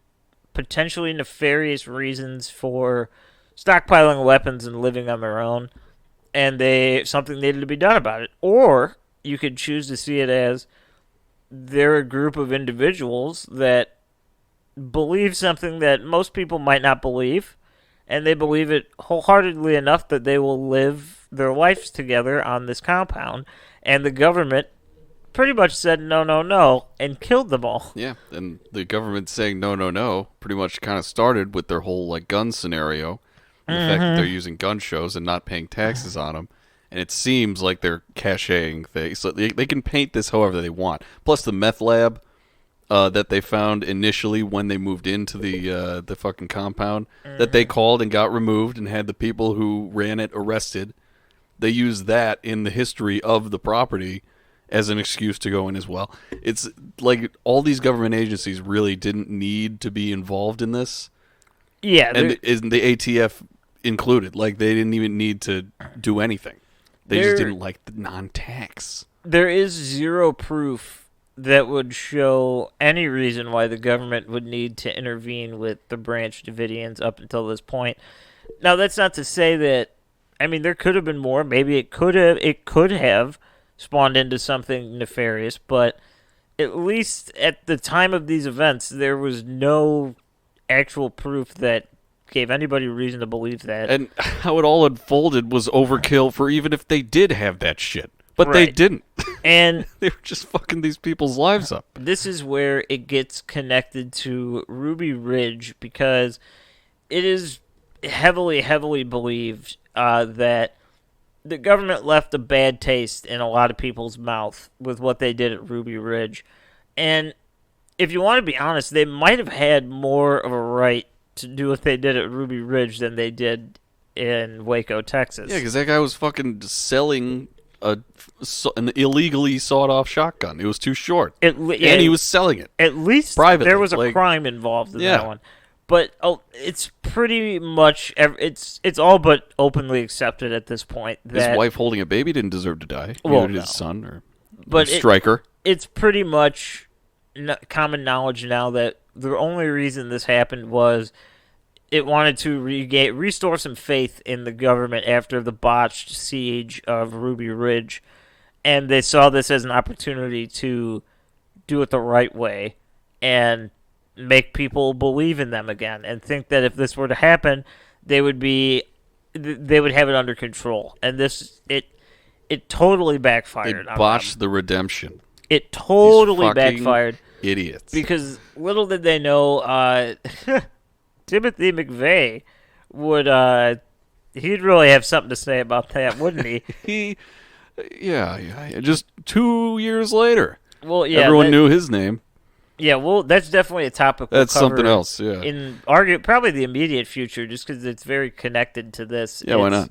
potentially nefarious reasons for stockpiling weapons and living on their own, and something needed to be done about it. Or you could choose to see it as they're a group of individuals that believe something that most people might not believe, and they believe it wholeheartedly enough that they will live their lives together on this compound, and the government pretty much said no, no, no, and killed them all. Yeah, and the government saying no, no, no pretty much kind of started with their whole like gun scenario. The fact that they're using gun shows and not paying taxes on them. And it seems like they're cashing things. So they can paint this however they want. Plus the meth lab, that they found initially when they moved into the fucking compound that they called and got removed and had the people who ran it arrested. They used that in the history of the property as an excuse to go in as well. It's like all these government agencies really didn't need to be involved in this. Yeah. And isn't the ATF included? Like, they didn't even need to do anything. They just didn't like the non-tax. There is zero proof that would show any reason why the government would need to intervene with the Branch Davidians up until this point. Now, that's not to say that, I mean, there could have been more. Maybe it could have spawned into something nefarious, but at least at the time of these events, there was no actual proof that gave anybody reason to believe that. And how it all unfolded was overkill for even if they did have that shit. But they didn't. And they were just fucking these people's lives up. This is where it gets connected to Ruby Ridge, because it is heavily, heavily believed that the government left a bad taste in a lot of people's mouth with what they did at Ruby Ridge. And if you want to be honest, they might have had more of a right to do what they did at Ruby Ridge than they did in Waco, Texas. Yeah, because that guy was fucking selling an illegally sawed-off shotgun. It was too short, and he was selling it. At least privately. There was a crime involved in that one. But it's pretty much it's all but openly accepted at this point that his wife holding a baby didn't deserve to die. Well, Neither did his son or Stryker. It's pretty much common knowledge now that the only reason this happened was it wanted to restore some faith in the government after the botched siege of Ruby Ridge, and they saw this as an opportunity to do it the right way and make people believe in them again and think that if this were to happen, they would have it under control. And it totally backfired. They botched the redemption. It totally backfired. Idiots. Because little did they know, Timothy McVeigh would, he'd really have something to say about that, wouldn't he? Yeah. Just 2 years later. Well, yeah. Everyone knew his name. Yeah, well, that's definitely a topic. That's something else, yeah. In probably the immediate future, just because it's very connected to this. Yeah, why not?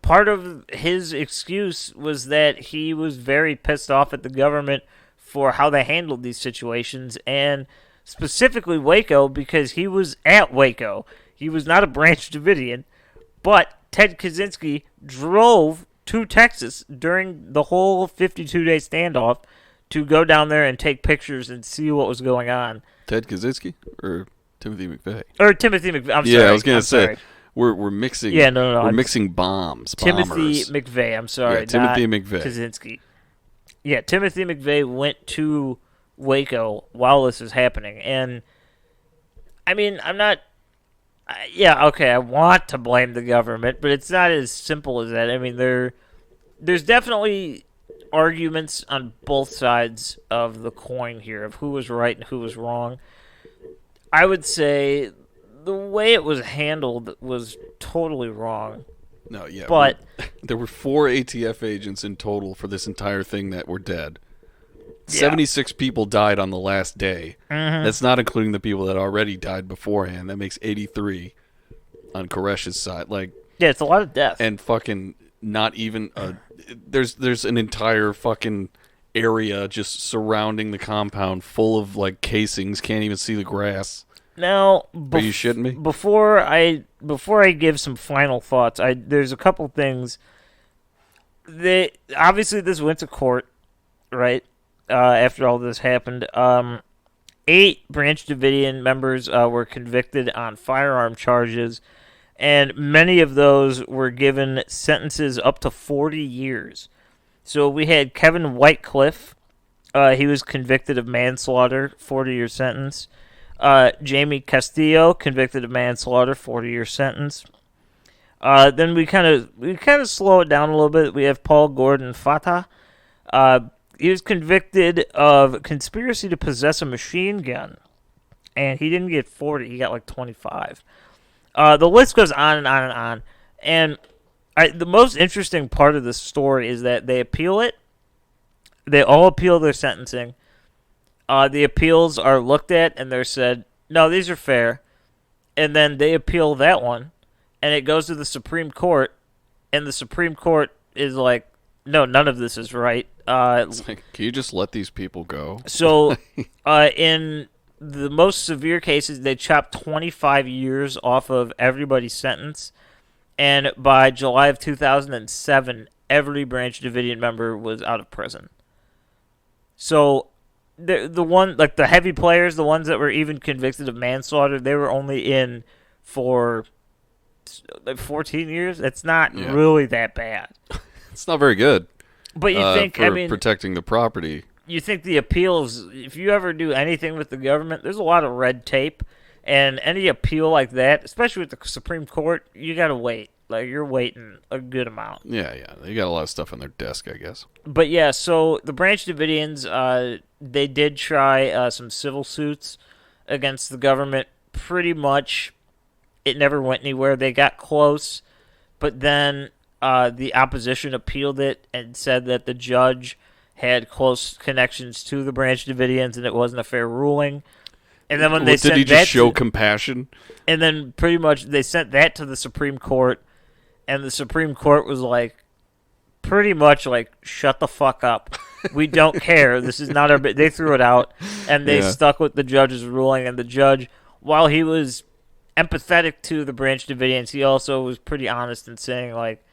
Part of his excuse was that he was very pissed off at the government for how they handled these situations, and specifically Waco, because he was at Waco. He was not a Branch Davidian, but Ted Kaczynski drove to Texas during the whole 52-day standoff to go down there and take pictures and see what was going on. Ted Kaczynski or Timothy McVeigh? Or Timothy McVeigh. I'm sorry. Yeah, I was going to say. We're mixing. Yeah, no. We're mixing bombs. Timothy bombers. McVeigh. I'm sorry. Yeah, Timothy McVeigh. Kaczynski. Yeah, Timothy McVeigh went to Waco while this is happening, and I mean, I'm not. Yeah, okay. I want to blame the government, but it's not as simple as that. I mean, there's definitely arguments on both sides of the coin here of who was right and who was wrong. I would say the way it was handled was totally wrong. No, yeah. But there were 4 ATF agents in total for this entire thing that were dead. 76 people died on the last day. Mm-hmm. That's not including the people that already died beforehand. That makes 83 on Koresh's side. Like, yeah, it's a lot of death. And fucking not even there's an entire fucking area just surrounding the compound full of like casings. Can't even see the grass. Now, are you shitting me? Before I give some final thoughts, there's a couple things. Obviously this went to court, right? After all this happened, 8 Branch Davidian members were convicted on firearm charges, and many of those were given sentences up to 40 years. So we had Kevin Whitecliffe. He was convicted of manslaughter, 40-year sentence. Jamie Castillo, convicted of manslaughter, 40-year sentence. Then we kind of slow it down a little bit. We have Paul Gordon Fatah. He was convicted of conspiracy to possess a machine gun, and he didn't get 40. He got like 25. The list goes on and on and on. And the most interesting part of this story is that they appeal it. They all appeal their sentencing. The appeals are looked at and they're said, no, these are fair. And then they appeal that one, and it goes to the Supreme Court, and the Supreme Court is like, no, none of this is right. It's like, can you just let these people go? So, in the most severe cases, they chopped 25 years off of everybody's sentence, and by July of 2007, every Branch Davidian member was out of prison. So, the one, like the heavy players, the ones that were even convicted of manslaughter, they were only in for like 14 years. It's not really that bad. It's not very good. But you think, for I mean, protecting the property. You think the appeals, if you ever do anything with the government, there's a lot of red tape, and any appeal like that, especially with the Supreme Court, you gotta wait. Like, you're waiting a good amount. Yeah. They got a lot of stuff on their desk, I guess. But yeah, so the Branch Davidians, they did try some civil suits against the government. Pretty much, it never went anywhere. They got close, but then the opposition appealed it and said that the judge had close connections to the Branch Davidians and it wasn't a fair ruling. And then when they did he just show compassion? And then pretty much they sent that to the Supreme Court, and the Supreme Court was like, pretty much like, shut the fuck up. We don't care. This is not our... They threw it out, and they stuck with the judge's ruling, and the judge, while he was empathetic to the Branch Davidians, he also was pretty honest in saying, like,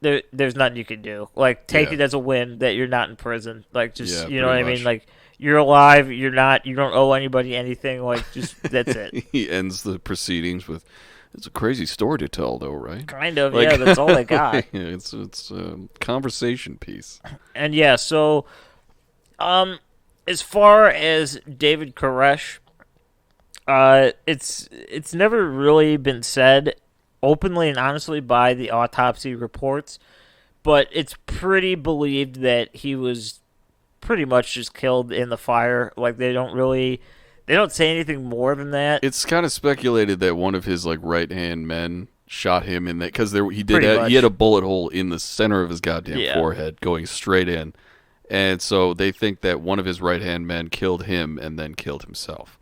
there's nothing you can do. Like, take it as a win that you're not in prison. Like, just, you know what I mean? Like, you're alive, you don't owe anybody anything. Like, just, that's it. He ends the proceedings with, it's a crazy story to tell, though, right? Kind of, like, that's all they got. It's a conversation piece. And yeah, so, as far as David Koresh, it's never really been said openly and honestly by the autopsy reports, but it's pretty believed that he was pretty much just killed in the fire. Like, they don't say anything more than that. It's kind of speculated that one of his, like, right-hand men shot him in that, because he had a bullet hole in the center of his goddamn forehead going straight in, and so they think that one of his right-hand men killed him and then killed himself.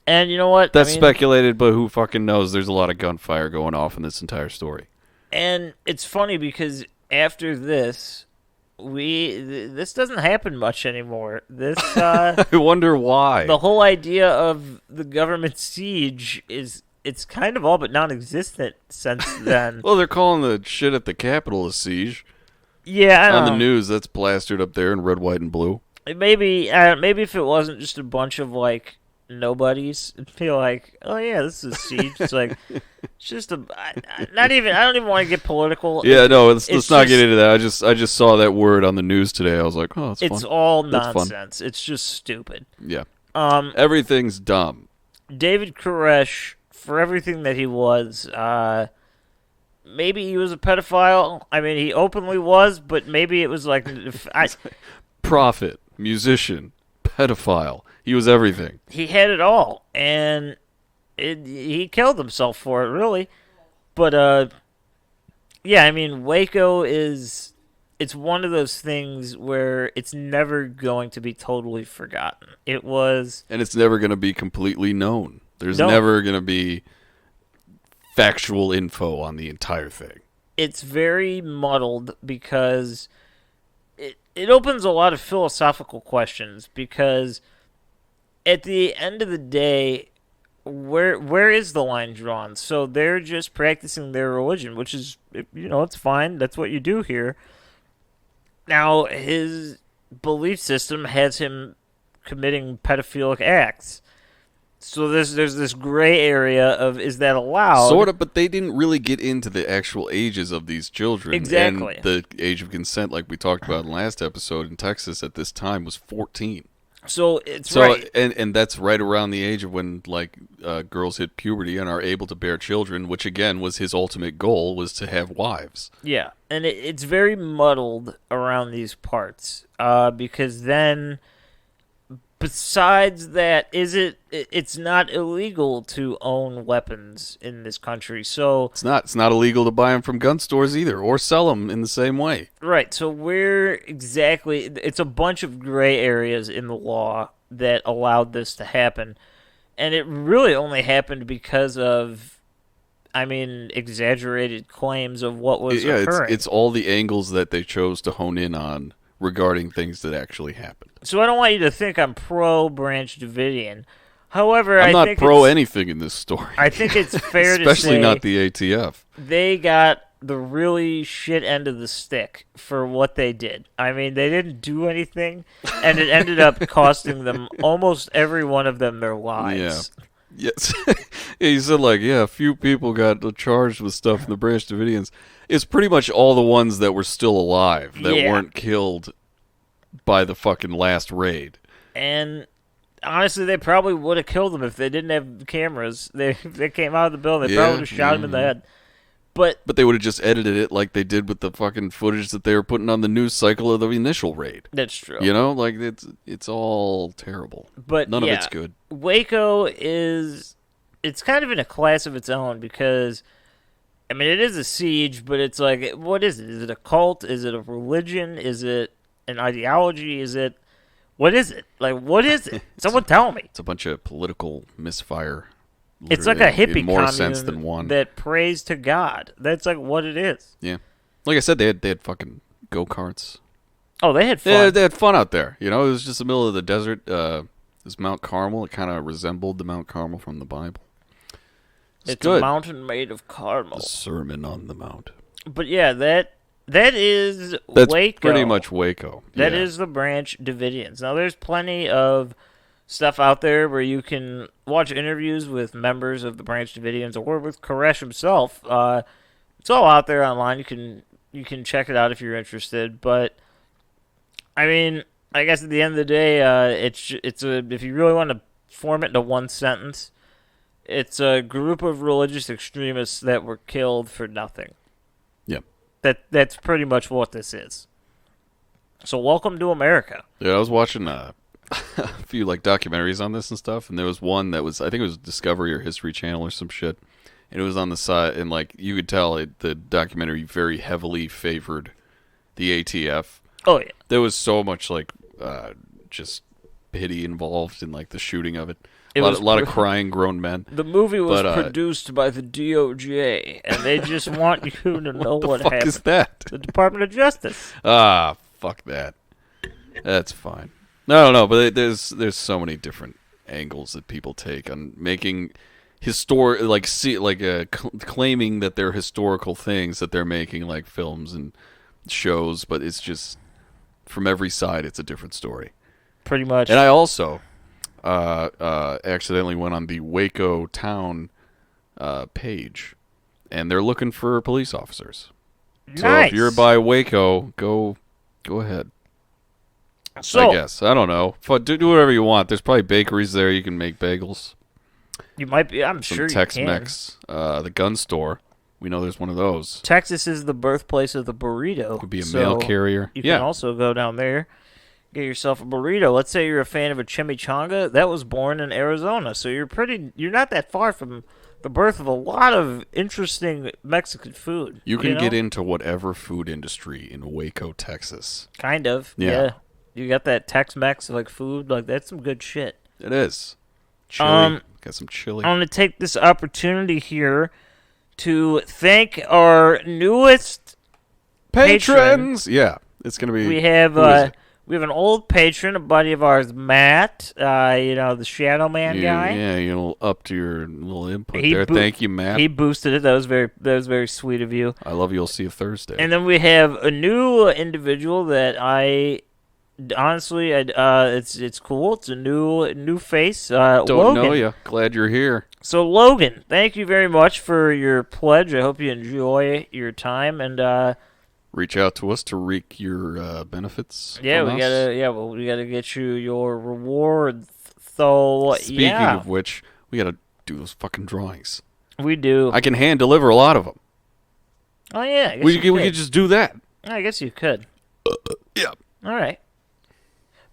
And you know what? That's speculated, but who fucking knows? There's a lot of gunfire going off in this entire story. And it's funny because after this, this doesn't happen much anymore. This I wonder why. The whole idea of the government siege it's kind of all but non-existent since then. Well, they're calling the shit at the Capitol a siege. Yeah, I don't know. On the news, that's plastered up there in red, white, and blue. Maybe if it wasn't just a bunch of, like, nobodies, it'd feel like, oh yeah, this is a siege. It's like, it's just I don't even want to get political. Yeah, let's not get into that. I just saw that word on the news today. I was like, oh, it's fun. It's all nonsense. It's just stupid. Yeah. Everything's dumb. David Koresh, for everything that he was, maybe he was a pedophile. I mean, he openly was, but maybe it was like prophet, musician, pedophile. He was everything. He had it all, and he killed himself for it, really. But, yeah, I mean, Waco it's one of those things where it's never going to be totally forgotten. It was... And it's never going to be completely known. There's never going to be factual info on the entire thing. It's very muddled because it opens a lot of philosophical questions, because at the end of the day, where is the line drawn? So they're just practicing their religion, which is, it's fine. That's what you do here. Now, his belief system has him committing pedophilic acts. So there's this gray area of, is that allowed? Sort of, but they didn't really get into the actual ages of these children. Exactly. And the age of consent, like we talked about in the last episode, in Texas at this time was 14. So right. And that's right around the age of when, like, girls hit puberty and are able to bear children, which, again, was his ultimate goal, was to have wives. Yeah, and it's very muddled around these parts, because then besides that, it's not illegal to own weapons in this country. So It's not. It's not illegal to buy them from gun stores either, or sell them in the same way. right, so where exactly, it's a bunch of gray areas in the law that allowed this to happen. And it really only happened because of, I mean, exaggerated claims of what was occurring. It's all the angles that they chose to hone in on regarding things that actually happened. So I don't want you to think I'm pro Branch Davidian. However, I'm I not think pro anything in this story. I think it's fair to say, especially not the ATF. They got the really shit end of the stick for what they did. I mean, they didn't do anything, and it ended up costing them, almost every one of them, their lives. Yeah. Yes. He said, like, a few people got charged with stuff in the Branch Davidians. It's pretty much all the ones that were still alive that weren't killed by the fucking last raid. And honestly, they probably would have killed them if they didn't have cameras. They came out of the building, they probably would have shot him in the head. But they would have just edited it like they did with the fucking footage that they were putting on the news cycle of the initial raid. That's true. You know, like it's all terrible. But none of it's good. Waco it's kind of in a class of its own because, I mean, it is a siege, but it's like, what is it? Is it a cult? Is it a religion? Is it an ideology? What is it? Like, what is it? Someone tell me. It's a bunch of political misfire. It's like a hippie in more commune sense than one. that prays to God. That's like what it is. Yeah. Like I said, they had fucking go-karts. Oh, they had fun. They had fun out there. You know, it was just the middle of the desert. It was Mount Carmel. It kind of resembled the Mount Carmel from the Bible. It's good. a mountain made of caramel. The Sermon on the Mount. But yeah, that's Waco. Pretty much Waco. That is the Branch Davidians. Now, there's plenty of stuff out there where you can watch interviews with members of the Branch Davidians or with Koresh himself. It's all out there online. You can check it out if you're interested. But I mean, I guess at the end of the day, if you really want to form it into one sentence, it's a group of religious extremists that were killed for nothing. Yep. That's pretty much what this is. So welcome to America. Yeah, I was watching a few like documentaries on this and stuff, and there was one that was, I think it was Discovery or History Channel or some shit, and it was on the side, and like you could tell the documentary very heavily favored the ATF. Oh yeah. There was so much like just pity involved in like the shooting of it. A lot of crying grown men. The movie was produced by the DOJ, and they just want you to know what happened. What the fuck is that? The Department of Justice. Ah, fuck that. That's fine. No, but there's so many different angles that people take on making claiming that they're historical things that they're making, like films and shows, but it's just from every side, it's a different story. Pretty much. And I also accidentally went on the Waco town page, and they're looking for police officers. Nice. So if you're by Waco, go ahead. So, I guess. I don't know. Do whatever you want. There's probably bakeries there. You can make bagels. You might be. I'm Some sure Tex-Mex. you can. The gun store. We know there's one of those. Texas is the birthplace of the burrito. Could be a mail carrier. You can also go down there, get yourself a burrito. Let's say you're a fan of a chimichanga. That was born in Arizona, so you're not that far from the birth of a lot of interesting Mexican food. You can get into whatever food industry in Waco, Texas. Kind of. Yeah. You got that Tex-Mex like food, like that's some good shit. It is. Chili. Got some chili. I want to take this opportunity here to thank our newest patrons. Yeah, it's gonna be. We have an old patron, a buddy of ours, Matt. The Shadow Man guy. Yeah, you upped your little input there. Thank you, Matt. He boosted it. That was very sweet of you. I love you. I'll see you Thursday. And then we have a new individual that honestly, it's cool. It's a new face. Don't Logan. know you. Glad you're here. So Logan, thank you very much for your pledge. I hope you enjoy your time and reach out to us to reap your benefits. Yeah, we gotta get you your reward. So speaking of which, we gotta do those fucking drawings. We do. I can hand deliver a lot of them. Oh yeah, we could just do that. I guess you could. Yeah. All right.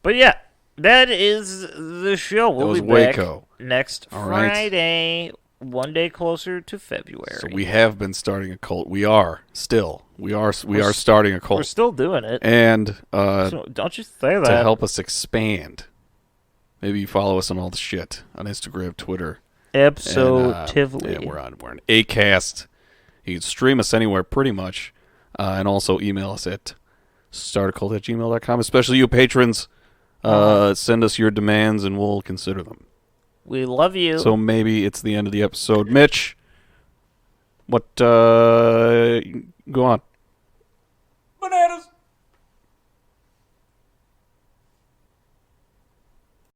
But yeah, that is the show. We'll was be back Waco. next All right. Friday, one day closer to February. So we have been starting a cult. We are still. We are starting a cult. We're still doing it. And So don't you say to that. help us expand, maybe you follow us on all the shit on Instagram, Twitter. Absolutely. And, we're on Acast. You can stream us anywhere pretty much. And also email us at startacult@gmail.com. Especially you patrons. Send us your demands and we'll consider them. We love you. So maybe it's the end of the episode. Mitch, what? Go on.